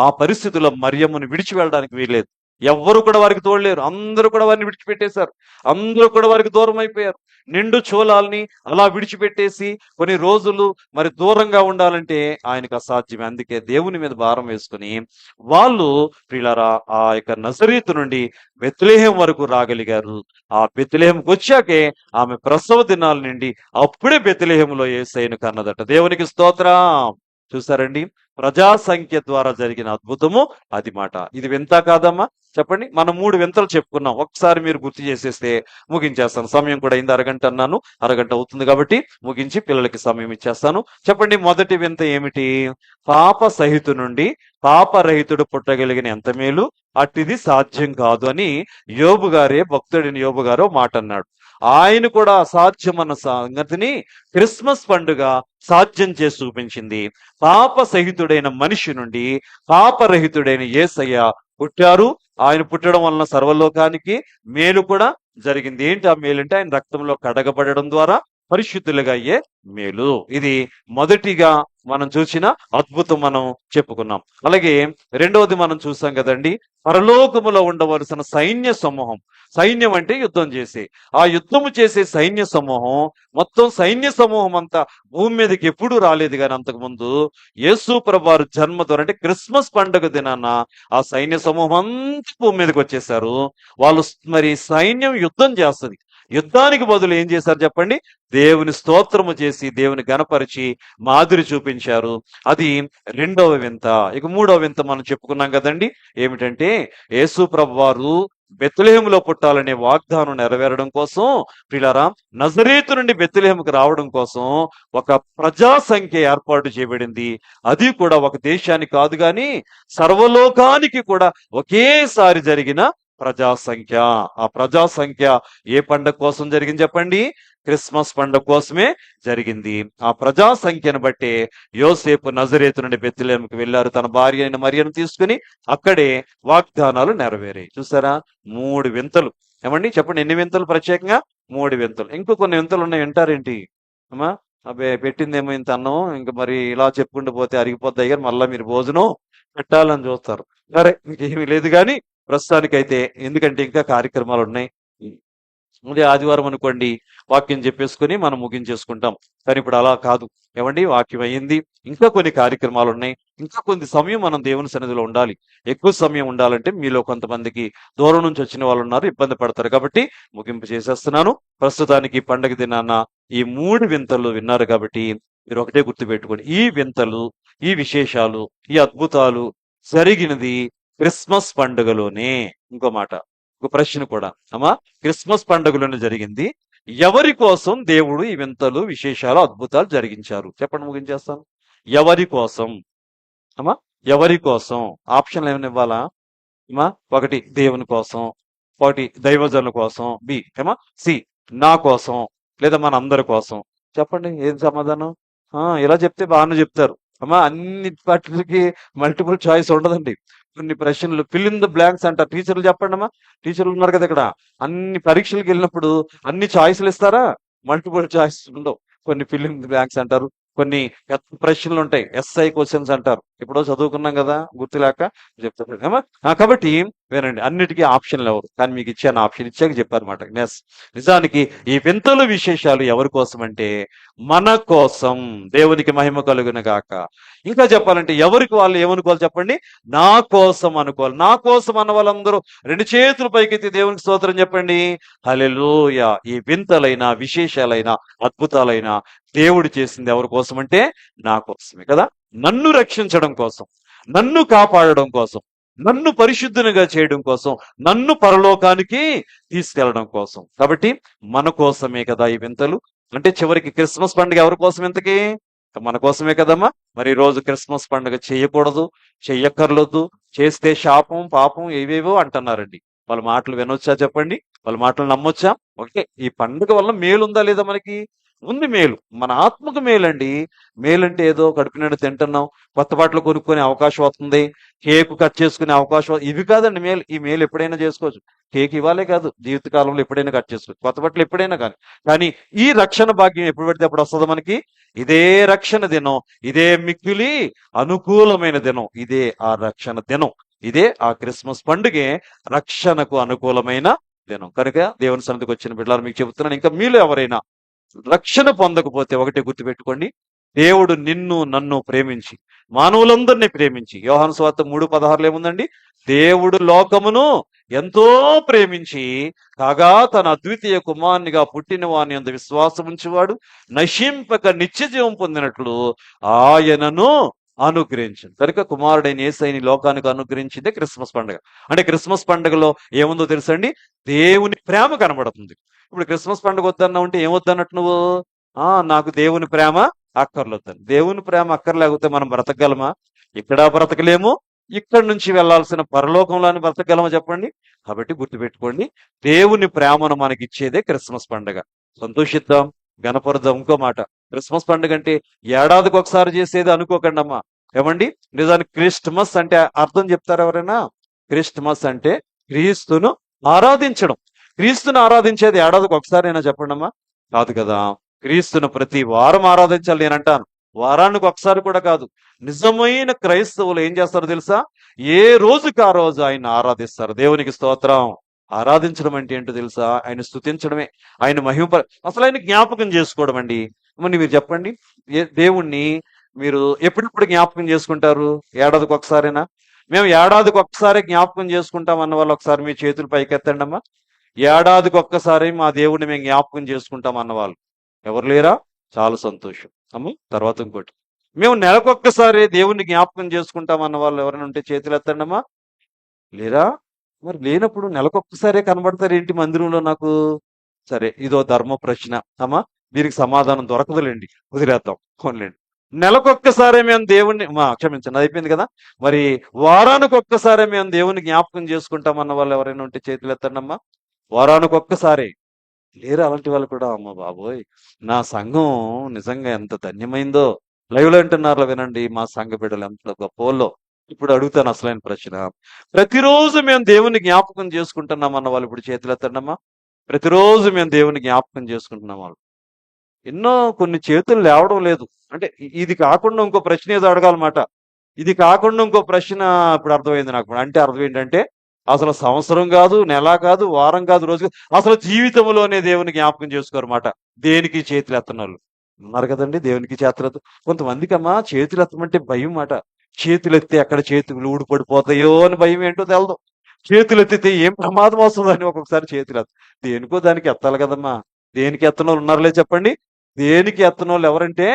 ఆ పరిస్థితుల్లో మరియమ్మను విడిచి వెళ్ళడానికి వీల్లేదు. ఎవ్వరు కూడా వారికి తోడలేరు, అందరూ కూడా వారిని విడిచిపెట్టేశారు, అందరూ కూడా వారికి దూరం అయిపోయారు. నిండు చోళాల్ని అలా విడిచిపెట్టేసి కొన్ని రోజులు మరి దూరంగా ఉండాలంటే ఆయనకు అసాధ్యమే. అందుకే దేవుని మీద భారం వేసుకుని వాళ్ళు ప్రియులారా ఆ యొక్క నజరేతు నుండి బెత్లెహేం వరకు రాగలిగారు. ఆ బెత్లెహేంకి వచ్చాకే ఆమె ప్రసవ దినాల నుండి అప్పుడే బెత్లెహేములో యేసయ్యను కన్నదట. దేవునికి స్తోత్రం. చూసారండి, ప్రజా సంఖ్య ద్వారా జరిగిన అద్భుతము అది మాట. ఇది వింత కాదమ్మా? చెప్పండి. మనం 3 వింతలు చెప్పుకున్నాం, ఒకసారి మీరు గుర్తు చేసేస్తే ముగించేస్తాను. సమయం కూడా అయింది, అరగంట అన్నాను, అరగంట అవుతుంది కాబట్టి ముగించి పిల్లలకి సమయం ఇచ్చేస్తాను. చెప్పండి, మొదటి వింత ఏమిటి? పాప సహితు నుండి పాపరహితుడు పుట్టగలిగిన ఎంత మేలు, అట్టిది సాధ్యం కాదు అని యోబు గారే, భక్తుడిని యోబు గారు మాట అన్నాడు. ఆయన కూడా అసాధ్యమన్న సంగతిని క్రిస్మస్ పండుగ సాధ్యం చేసి చూపించింది. పాప సహితుడైన మనిషి నుండి పాపరహితుడైన యేసయ్య పుట్టారు. ఆయన పుట్టడం వలన సర్వలోకానికి మేలు కూడా జరిగింది. ఏంటి ఆ మేలు అంటే, ఆయన రక్తంలో కడగబడడం ద్వారా పరిశుద్ధులుగా అయ్యే మేలు. ఇది మొదటిగా మనం చూసిన అద్భుతం మనం చెప్పుకున్నాం. అలాగే రెండవది మనం చూసాం కదండి, పరలోకములో ఉండవలసిన సైన్య సమూహం. సైన్యం అంటే యుద్ధం చేసే, ఆ యుద్ధము చేసే సైన్య సమూహం, మొత్తం సైన్య సమూహం అంతా భూమి మీదకి ఎప్పుడు రాలేదు. కానీ అంతకుముందు యేసు ప్రభువారు జన్మ ద్వారా అంటే క్రిస్మస్ పండుగ దినాన ఆ సైన్య సమూహం అంతా భూమి మీదకి వచ్చేసారు. వాళ్ళు మరి సైన్యం యుద్ధం చేస్తుంది. యుద్ధానికి బదులు ఏం చేశారు చెప్పండి? దేవుని స్తోత్రము చేసి దేవుని గణపరిచి మాదిరి చూపించారు. అది రెండవ వింత. ఇక మూడవ వింత మనం చెప్పుకున్నాం కదండి, ఏమిటంటే యేసు ప్రభువారు బెత్లెహేములో పుట్టాలనే వాగ్దానం నెరవేరడం కోసం ప్రియులారా నజరేతు నుండి బెత్లెహేముకు రావడం కోసం ఒక ప్రజా సంఖ్య ఏర్పాటు చేయబడింది. అది కూడా ఒక దేశానికి కాదు, గాని సర్వలోకానికి కూడా ఒకేసారి జరిగిన ప్రజా సంఖ్య. ఆ ప్రజా సంఖ్య ఏ పండగ కోసం జరిగింది చెప్పండి? క్రిస్మస్ పండగ కోసమే జరిగింది. ఆ ప్రజా సంఖ్యను బట్టే యోసేపు నజరేతు నుండి బెత్లెహేముకి వెళ్ళారు. తన భార్య అయిన మరియను తీసుకుని అక్కడే వాగ్దానాలు నెరవేరాయి. చూసారా? 3 వింతలు. ఏమండి చెప్పండి, ఎన్ని వింతలు ప్రత్యేకంగా? 3 వింతలు. ఇంకో కొన్ని వింతలు ఉన్నాయి, వింటారేంటి అమ్మా? అబ్బే పెట్టిందేమో ఇంత అన్నం, ఇంక మరి ఇలా చెప్పుకుంటూ పోతే అరిగిపోద్ది అయ్యారు, మళ్ళా మీరు భోజనం పెట్టాలని చూస్తారు. సరే, ఇంకేమీ లేదు కానీ ప్రస్తుతానికైతే, ఎందుకంటే ఇంకా కార్యక్రమాలు ఉన్నాయి. ఉదయం ఆదివారం అనుకోండి, వాక్యం చెప్పేసుకుని మనం ముగించేసుకుంటాం. కానీ ఇప్పుడు అలా కాదు. ఏమండి, వాక్యం అయ్యింది, ఇంకా కొన్ని కార్యక్రమాలు ఉన్నాయి, ఇంకా కొంత సమయం మనం దేవుని సన్నిధిలో ఉండాలి. ఎక్కువ సమయం ఉండాలంటే మీలో కొంతమందికి దూరం నుంచి వచ్చిన వాళ్ళు ఉన్నారు, ఇబ్బంది పడతారు. కాబట్టి ముగింపు చేసేస్తున్నాను. ప్రస్తుతానికి ఈ పండగ దినాన ఈ 3 వింతలు విన్నారు కాబట్టి మీరు ఒకటే గుర్తుపెట్టుకోండి, ఈ వింతలు, ఈ విశేషాలు, ఈ అద్భుతాలు జరిగినది క్రిస్మస్ పండుగలోనే. ఇంకో మాట, ఒక ప్రశ్న కూడా అమ్మా, క్రిస్మస్ పండుగలోనే జరిగింది. ఎవరి కోసం దేవుడు ఈ వింతలు, విశేషాలు, అద్భుతాలు జరిగించారు? చెప్పండి, ముగించేస్తాను. ఎవరి కోసం అమ్మా? ఎవరి కోసం? ఆప్షన్లు ఏమైనా ఇవ్వాలా అమ్మా? ఒకటి దేవుని కోసం, ఒకటి దైవజనుల కోసం, బి ఏమా సి నా కోసం, లేదా మన అందరి కోసం. చెప్పండి, ఏం సమాధానం? ఇలా చెప్తే బాగానే చెప్తారు అమ్మా. అన్ని వాటికి మల్టిపుల్ చాయిస్ ఉండదండి. కొన్ని ప్రశ్నలు ఫిల్ ఇన్ ద బ్లాంక్స్ అంటారు. టీచర్లు చెప్పండి అమ్మా, టీచర్లు ఉన్నారు కదా ఇక్కడ. అన్ని పరీక్షలకు వెళ్ళినప్పుడు అన్ని చాయిస్లు ఇస్తారా? మల్టిపుల్ చాయిస్ ఉండవు. కొన్ని ఫిల్ ఇన్ ద బ్లాంక్స్ అంటారు, కొన్ని పెద్ద ప్రశ్నలు ఉంటాయి, ఎస్ఐ క్వశ్చన్స్ అంటారు. ఎప్పుడో చదువుకున్నాం కదా, గుర్తులేక చెప్తారు ఏమా. కాబట్టి వినండి, అన్నిటికీ ఆప్షన్లు ఎవరు, కానీ మీకు ఇచ్చాను, ఆప్షన్ ఇచ్చాక చెప్పారన్నమాట. నిజానికి ఈ వింతలు, విశేషాలు ఎవరి కోసం అంటే మన కోసం. దేవునికి మహిమ కలుగును గాక. ఇంకా చెప్పాలంటే ఎవరికి వాళ్ళు ఏమనుకోవాలి చెప్పండి? నా కోసం అనుకోవాలి. నా కోసం అన్న వాళ్ళందరూ 2 చేతులు పైకెత్తి దేవునికి స్తోత్రం చెప్పండి. హల్లెలూయా. ఈ వింతలైన, విశేషాలైన, అద్భుతాలైన దేవుడు చేసింది ఎవరి కోసం అంటే నా కోసమే కదా. నన్ను రక్షించడం కోసం, నన్ను కాపాడడం కోసం, నన్ను పరిశుద్ధునిగా చేయడం కోసం, నన్ను పరలోకానికి తీసుకెళ్లడం కోసం. కాబట్టి మన కోసమే కదా ఈ వింతలు. అంటే చివరికి క్రిస్మస్ పండుగ ఎవరి కోసం ఇంతకీ? మన కోసమే కదమ్మా. మరి ఈ రోజు క్రిస్మస్ పండుగ చేయకూడదు, చెయ్యక్కర్లేదు, చేస్తే శాపం, పాపం, ఏవేవో అంటున్నారండి. వాళ్ళ మాటలు వినొచ్చా చెప్పండి? వాళ్ళ మాటలు నమ్మొచ్చా? ఓకే, ఈ పండుగ వల్ల మేలు ఉందా లేదా మనకి? ఉంది మేలు. మన ఆత్మకు మేలండి. మేలంటే ఏదో కడుపు నిండా తింటున్నాం, కొత్త బట్టలు కొనుక్కునే అవకాశం వస్తుంది, కేక్ కట్ చేసుకునే అవకాశం, ఇవి కాదండి మేలు. ఈ మేలు ఎప్పుడైనా చేసుకోవచ్చు. కేక్ ఇవ్వాలే కాదు, జీవితకాలంలో ఎప్పుడైనా కట్ చేసుకోవచ్చు, కొత్త బట్టలు ఎప్పుడైనా కానీ. కానీ ఈ రక్షణ భాగ్యం ఎప్పుడు పడితే అప్పుడు వస్తుంది మనకి. ఇదే రక్షణ దినం, ఇదే మిక్కిలి అనుకూలమైన దినం, ఇదే ఆ రక్షణ దినం, ఇదే ఆ క్రిస్మస్ పండుగే రక్షణకు అనుకూలమైన దినం. కనుక దేవుని సన్నిధికి వచ్చిన బిడ్డలారా మీకు చెబుతున్నాను, ఇంకా మీలో ఎవరైనా రక్షణ పొందకపోతే ఒకటే గుర్తుపెట్టుకోండి, దేవుడు నిన్ను నన్ను ప్రేమించి, మానవులందరినీ ప్రేమించి, యోహాను సువార్త 3:16 ఏముందండి? దేవుడు లోకమును ఎంతో ప్రేమించి కాగా తన అద్వితీయ కుమారునిగా పుట్టిన వాని యందు విశ్వాసం ఉంచేవాడు నశింపక నిత్య జీవం పొందినట్లు ఆయనను అనుగ్రహించింది. కనుక కుమారుడైన యేసయ్యని లోకానికి అనుగ్రహించిందే క్రిస్మస్ పండుగ. అంటే క్రిస్మస్ పండుగలో ఏముందో తెలుసండి? దేవుని ప్రేమ కనబడుతుంది. ఇప్పుడు క్రిస్మస్ పండుగ వద్దన్నా ఉంటే ఏమొద్దన్నట్టు నువ్వు? నాకు దేవుని ప్రేమ అక్కర్లొద్దని. దేవుని ప్రేమ అక్కర్లేకపోతే మనం బ్రతకగలమా? ఇక్కడ బ్రతకలేము, ఇక్కడ నుంచి వెళ్లాల్సిన పరలోకంలోని బ్రతకగలమా చెప్పండి? కాబట్టి గుర్తుపెట్టుకోండి, దేవుని ప్రేమను మనకి ఇచ్చేదే క్రిస్మస్ పండుగ. సంతోషిద్దాం, గణపరుద్దాం. ఇంకో మాట, క్రిస్మస్ పండుగ అంటే ఏడాదికి ఒకసారి చేసేది అనుకోకండి అమ్మా. ఏమండి, నిజానికి క్రిస్టమస్ అంటే అర్థం చెప్తారు ఎవరైనా? క్రిస్టమస్ అంటే క్రీస్తును ఆరాధించడం. క్రీస్తును ఆరాధించేది ఏడాదికి ఒకసారైనా చెప్పండి అమ్మా? కాదు కదా. క్రీస్తును ప్రతి వారం ఆరాధించాలి నేనంటాను. వారానికి ఒకసారి కూడా కాదు. నిజమైన క్రైస్తవులు ఏం చేస్తారో తెలుసా? ఏ రోజుకి ఆ రోజు ఆయన ఆరాధిస్తారు. దేవునికి స్తోత్రం. ఆరాధించడం అంటే ఏంటో తెలుసా? ఆయన స్తుతించడమే, ఆయన అసలు ఆయన జ్ఞాపకం చేసుకోవడం అండి. మరి మీరు చెప్పండి, దేవుణ్ణి మీరు ఎప్పుడెప్పుడు జ్ఞాపకం చేసుకుంటారు? ఏడాదికి ఒకసారేనా? మేము ఏడాదికి ఒక్కసారి జ్ఞాపకం చేసుకుంటాం అన్న వాళ్ళు ఒకసారి మీ చేతులు పైకెత్తండి అమ్మా. ఏడాదికి ఒక్కసారి మా దేవుడిని మేము జ్ఞాపకం చేసుకుంటాం అన్నవాళ్ళు ఎవరు లేరా? చాలా సంతోషం అమ్మ. తర్వాత ఇంకోటి, మేము నెలకొక్కసారి దేవుణ్ణి జ్ఞాపకం చేసుకుంటాం అన్న వాళ్ళు ఎవరైనా ఉంటే చేతులు ఎత్తండి అమ్మా. లేరా? మరి లేనప్పుడు నెలకొక్కసారే కనబడతారు ఏంటి మందిరంలో నాకు? సరే, ఇదో ధర్మ ప్రశ్న అమ్మా, దీనికి సమాధానం దొరకదులేండి, వదిలేద్దాం, పోన్లేండి. నెలకొక్కసారే మేము దేవుణ్ణి క్షమించండి, అది అయిపోయింది కదా. మరి వారానికి ఒక్కసారే మేము దేవుని జ్ఞాపకం చేసుకుంటామన్న వాళ్ళు ఎవరైనా ఉంటే చేతులు ఎత్తండి అమ్మా. వారానికి ఒక్కసారి లేరు అలాంటి వాళ్ళు కూడా. అమ్మ బాబోయ్, నా సంఘం నిజంగా ఎంత ధన్యమైందో. లైవ్ లో వింటున్నారులో వినండి, మా సంఘ బిడ్డలు ఎంత గొప్పవాళ్ళో. ఇప్పుడు అడుగుతాను అసలైన ప్రశ్న. ప్రతిరోజు మేము దేవుని జ్ఞాపకం చేసుకుంటున్నాం అన్న వాళ్ళు ఇప్పుడు చేతులు ఎత్తండమ్మా. ప్రతిరోజు మేము దేవుని జ్ఞాపకం చేసుకుంటున్నాం వాళ్ళు. ఎన్నో కొన్ని చేతులు లేవడం లేదు. అంటే ఇది కాకుండా ఇంకో ప్రశ్న ఏదో అడగాలన్నమాట. ఇది కాకుండా ఇంకో ప్రశ్న ఇప్పుడు అర్థమైంది నాకు. అంటే అర్థం ఏంటంటే, అసలు సంవత్సరం కాదు, నెల కాదు, వారం కాదు, రోజు కాదు, అసలు జీవితంలోనే దేవుని జ్ఞాపకం చేసుకోరన్నమాట. దేనికి చేతులు ఎత్తనోళ్ళు ఉన్నారు కదండి. దేవునికి చేతులు కొంతమందికి అమ్మా చేతులు ఎత్తమంటే భయం మాట. చేతులు ఎత్తే ఎక్కడ చేతులు ఊడిపడిపోతాయో అని భయం ఏంటో తెలదు. చేతులు ఎత్తితే ఏం ప్రమాదం వస్తుందని ఒక్కొక్కసారి చేతులు దేనికో దానికి ఎత్తాలి కదమ్మా. దేనికి ఎత్తనోళ్ళు ఉన్నారులే చెప్పండి. దేనికి ఎత్తనోళ్ళు ఎవరంటే,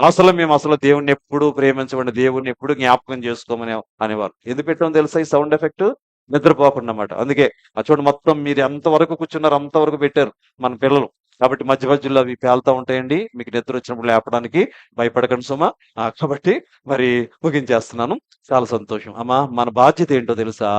అసలు దేవుణ్ణి ఎప్పుడు ప్రేమించమని, దేవుణ్ణి ఎప్పుడు జ్ఞాపకం చేసుకోమని అనేవారు. ఎందుకు పెట్టామో తెలుసా ఈ సౌండ్ ఎఫెక్ట్? నిద్రపోకుండా అన్నమాట. అందుకే ఆ చూడండి, మొత్తం మీరు ఎంతవరకు కూర్చున్నారు అంతవరకు పెట్టారు మన పిల్లలు. కాబట్టి మధ్య మధ్యలో అవి పేలుతా ఉంటాయండి. మీకు నిద్ర వచ్చినప్పుడు లేపడానికి భయపడకండి సుమా. కాబట్టి మరి ముగించేస్తున్నాను. చాలా సంతోషం అమ్మా. మన బాధ్యత ఏంటో తెలుసా?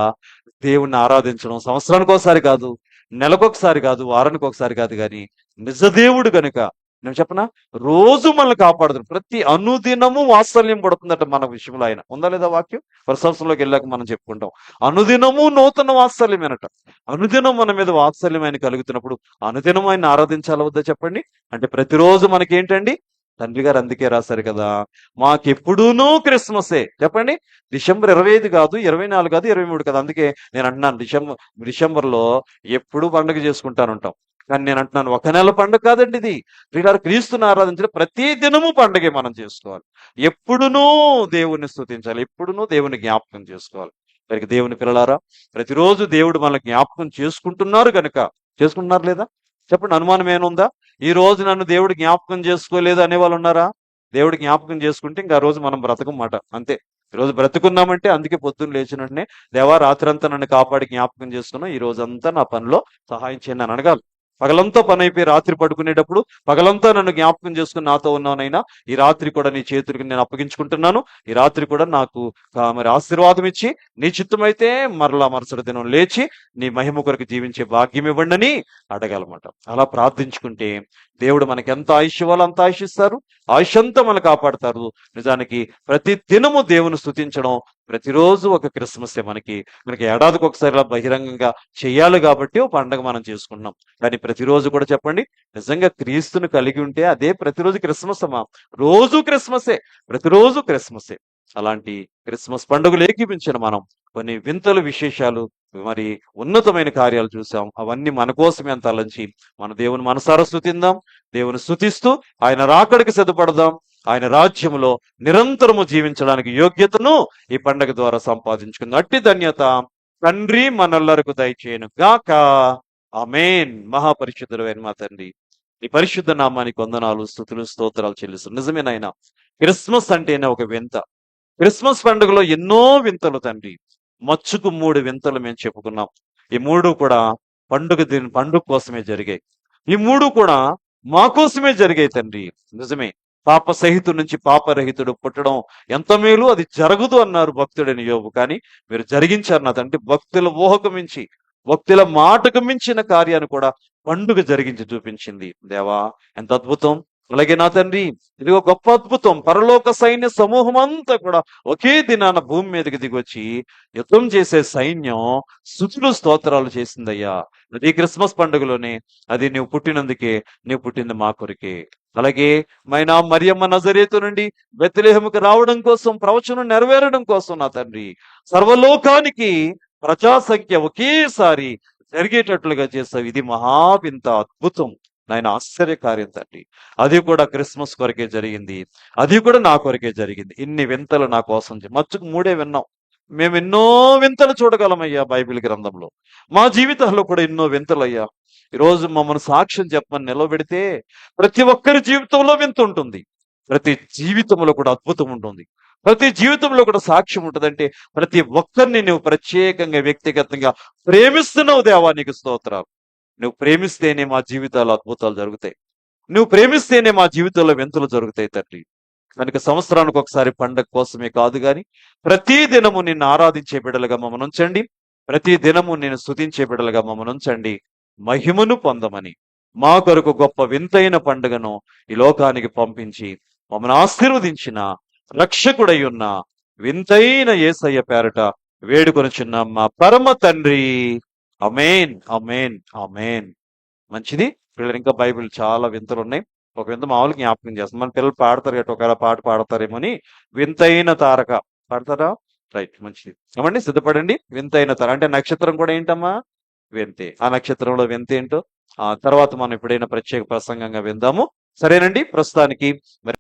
దేవుణ్ణి ఆరాధించడం సంవత్సరానికి ఒకసారి కాదు, నెలకొకసారి కాదు, వారానికి ఒకసారి కాదు, కానీ నిజ దేవుడు గనుక నేను చెప్పనా, రోజు మనల్ని కాపాడుతాడు. ప్రతి అనుదినము వాత్సల్యం పడుతుందట మన విషయంలో. ఆయన ఉందా లేదా వాక్యం? ప్రశంసలోకి వెళ్ళాక మనం చెప్పుకుంటాం. అనుదినము నూతన వాత్సల్యమేనట. అనుదినం మన మీద వాత్సల్యం ఆయన కలుగుతున్నప్పుడు అనుదినం ఆయన ఆరాధించాల వద్దా చెప్పండి? అంటే ప్రతిరోజు మనకేంటండి, తండ్రి గారు అందుకే రాశారు కదా, మాకెప్పుడూనూ క్రిస్మసే. చెప్పండి, డిసెంబర్ 25 కాదు, 24 కాదు, 23 కాదు. అందుకే నేను అంటున్నాను, డిసెంబర్లో ఎప్పుడు పండుగ చేసుకుంటానుంటాం. కానీ నేను అంటున్నాను, ఒక నెల పండుగ కాదండి ఇది. ప్రియులారా, క్రీస్తుని ఆరాధించిన ప్రతి దినము పండుగే మనం చేసుకోవాలి. ఎప్పుడునూ దేవుణ్ణి స్తుతించాలి, ఎప్పుడునూ దేవుని జ్ఞాపకం చేసుకోవాలి. మరి దేవుని పిల్లలారా, ప్రతిరోజు దేవుడు మన జ్ఞాపకం చేసుకుంటున్నారు గనుక, చేసుకుంటున్నారు లేదా చెప్పండి? అనుమానం ఏముందా? ఈ రోజు నన్ను దేవుడు జ్ఞాపకం చేసుకోలేదు అనేవాళ్ళు ఉన్నారా? దేవుడు జ్ఞాపకం చేసుకుంటే ఇంకా ఆ రోజు మనం బ్రతకమాట అంతే. ఈ రోజు బ్రతుకున్నామంటే అందుకే పొద్దున్న లేచిన వెంటనే, దేవా రాత్రంతా నన్ను కాపాడి జ్ఞాపకం చేసుకున్నావు, ఈ రోజంతా నా పనిలో సహాయం చేయండి అని అడగాలి. పగలంతా పని అయిపోయి రాత్రి పడుకునేటప్పుడు, పగలంతా నన్ను జ్ఞాపకం చేసుకుని నాతో ఉన్నానైనా, ఈ రాత్రి కూడా నీ చేతులకు నేను అప్పగించుకుంటున్నాను. ఈ రాత్రి కూడా నాకు మరి ఆశీర్వాదం ఇచ్చి, నీ చిత్తమైతే మరలా మరుసటి దినం లేచి నీ మహిమ కొరకు జీవించే భాగ్యం ఇవ్వండి అని అడగాలన్నమాట. అలా ప్రార్థించుకుంటే దేవుడు మనకి ఎంత ఆయుష్ ఇవ్వాలో అంత ఆయుష్ ఇస్తారు. ఆయుష్ అంతా మనం కాపాడతారు. నిజానికి ప్రతి దినము దేవుని స్తుతించడం ప్రతిరోజు ఒక క్రిస్మస్ మనకి మనకి ఏడాదికి ఒకసారి ఇలా బహిరంగంగా చెయ్యాలి కాబట్టి ఓ పండగ మనం చేసుకుంటున్నాం. కానీ ప్రతిరోజు కూడా చెప్పండి, నిజంగా క్రీస్తుని కలిగి ఉంటే అదే ప్రతిరోజు క్రిస్మస్ అమ్మా. రోజు క్రిస్మసే, ప్రతిరోజు క్రిస్మసే. అలాంటి క్రిస్మస్ పండుగలు ఏకీపించిన మనం కొన్ని వింతలు విశేషాలు, మరి ఉన్నతమైన కార్యాలు చూసాం. అవన్నీ మన కోసమే అంత అలంచి మన దేవుని మనసారా స్తుతిందాం. దేవుని స్తుతిస్తూ ఆయన రాకడికి సిద్ధపడదాం. ఆయన రాజ్యంలో నిరంతరము జీవించడానికి యోగ్యతను ఈ పండగ ద్వారా సంపాదించుకుందాం. అట్టి ధన్యత తండ్రి మనెల్లరకు దయచేయను గాక. ఆమేన్. మహాపరిశుద్ధుడు అయిన మా తండ్రి, ఈ పరిశుద్ధ నామానికి వందనాలు, స్తుతులు, స్తోత్రాలు చెల్లిస్తాం. నిజమేనాయన, క్రిస్మస్ అంటేనే ఒక వింత. క్రిస్మస్ పండుగలో ఎన్నో వింతలు తండ్రి. మచ్చుకు 3 వింతలు మేము చెప్పుకున్నాం. ఈ 3 కూడా పండుగ కోసమే జరిగాయి. ఈ 3 కూడా మా కోసమే జరిగాయి తండ్రి. నిజమే, పాప సహితుడి నుంచి పాపరహితుడు పుట్టడం ఎంత మేలు, అది జరగదు అన్నారు భక్తుడైన యోబు. కానీ మీరు జరిగించారు నా తండ్రి. భక్తుల ఊహకు మించి, భక్తుల మాటకు మించిన కార్యాన్ని కూడా పండుగ జరిగించి చూపించింది. దేవా, ఎంత అద్భుతం. అలాగే నా తండ్రి, ఇదిగో గొప్ప అద్భుతం. పరలోక సైన్య సమూహం అంతా కూడా ఒకే దినాన భూమి మీదకి దిగొచ్చి యుద్ధం చేసే సైన్యం స్తుతులు స్తోత్రాలు చేసిందయ్యా. ఈ క్రిస్మస్ పండుగలోనే అది నువ్వు పుట్టినందుకే, నువ్వు పుట్టింది మా కొరికే. అలాగే మైనా మరియమ్మ నజరేతు నుండి బెత్లెహేముకు రావడం కోసం, ప్రవచనం నెరవేరడం కోసం నా తండ్రి సర్వలోకానికి ప్రజా సంఖ్య ఒకేసారి జరిగేటట్లుగా చేస్తావు. ఇది మహావింత అద్భుతం నాయన, ఆశ్చర్యకార్యం తండ్రి. అది కూడా క్రిస్మస్ కొరకే జరిగింది, అది కూడా నా కొరకే జరిగింది. ఇన్ని వింతలు నా కోసం మచ్చుకు 3 విన్నాం. మేము ఎన్నో వింతలు చూడగలమయ్యా బైబిల్ గ్రంథంలో. మా జీవితాల్లో కూడా ఎన్నో వింతలయ్యా. ఈరోజు మమ్మల్ని సాక్ష్యం చెప్పమని నిలబెడితే ప్రతి ఒక్కరి జీవితంలో వింత ఉంటుంది. ప్రతి జీవితంలో కూడా అద్భుతం ఉంటుంది. ప్రతి జీవితంలో కూడా సాక్ష్యం ఉంటుందంటే ప్రతి ఒక్కరిని నువ్వు ప్రత్యేకంగా వ్యక్తిగతంగా ప్రేమిస్తున్నావు దేవా, నీకు స్తోత్రాలు. నువ్వు ప్రేమిస్తేనే మా జీవితాల్లో అద్భుతాలు జరుగుతాయి. నువ్వు ప్రేమిస్తేనే మా జీవితంలో వింతలు జరుగుతాయి తండ్రి. కనుక సంవత్సరానికి ఒకసారి పండగ కోసమే కాదు గాని ప్రతి దినము నిన్ను ఆరాధించే బిడ్డలుగా మమ్మల్ని ఉంచండి. ప్రతి దినము నేను స్తుతించే బిడ్డలుగా మమ్మల్ని ఉంచండి. మహిమను పొందమని మా కొరకు గొప్ప వింతైన పండుగను ఈ లోకానికి పంపించి మమ్మల్ని ఆశీర్వదించిన రక్షకుడై ఉన్న వింతైన యేసయ్య పేరట వేడుకొనుచున్నాం మా పరమ తండ్రి. అమేన్, అమేన్, అమేన్. మంచిది పిల్లలు, ఇంకా బైబిల్ చాలా వింతలు ఉన్నాయి. ఒక వింత మామూలుగా జ్ఞాపకం చేస్తాం. మన పిల్లలు పాడతారు గట్ట, ఒకవేళ పాట పాడతారేమో అని. వింతైన తారక పాడతారా? రైట్, మంచిది. ఏమండి, సిద్ధపడండి. వింతైన తార అంటే నక్షత్రం కూడా ఏంటమ్మా? వింతే. ఆ నక్షత్రంలో వింత ఏంటో ఆ తర్వాత మనం ఎప్పుడైనా ప్రత్యేక ప్రసంగంగా విందాము. సరేనండి, ప్రస్తుతానికి మరి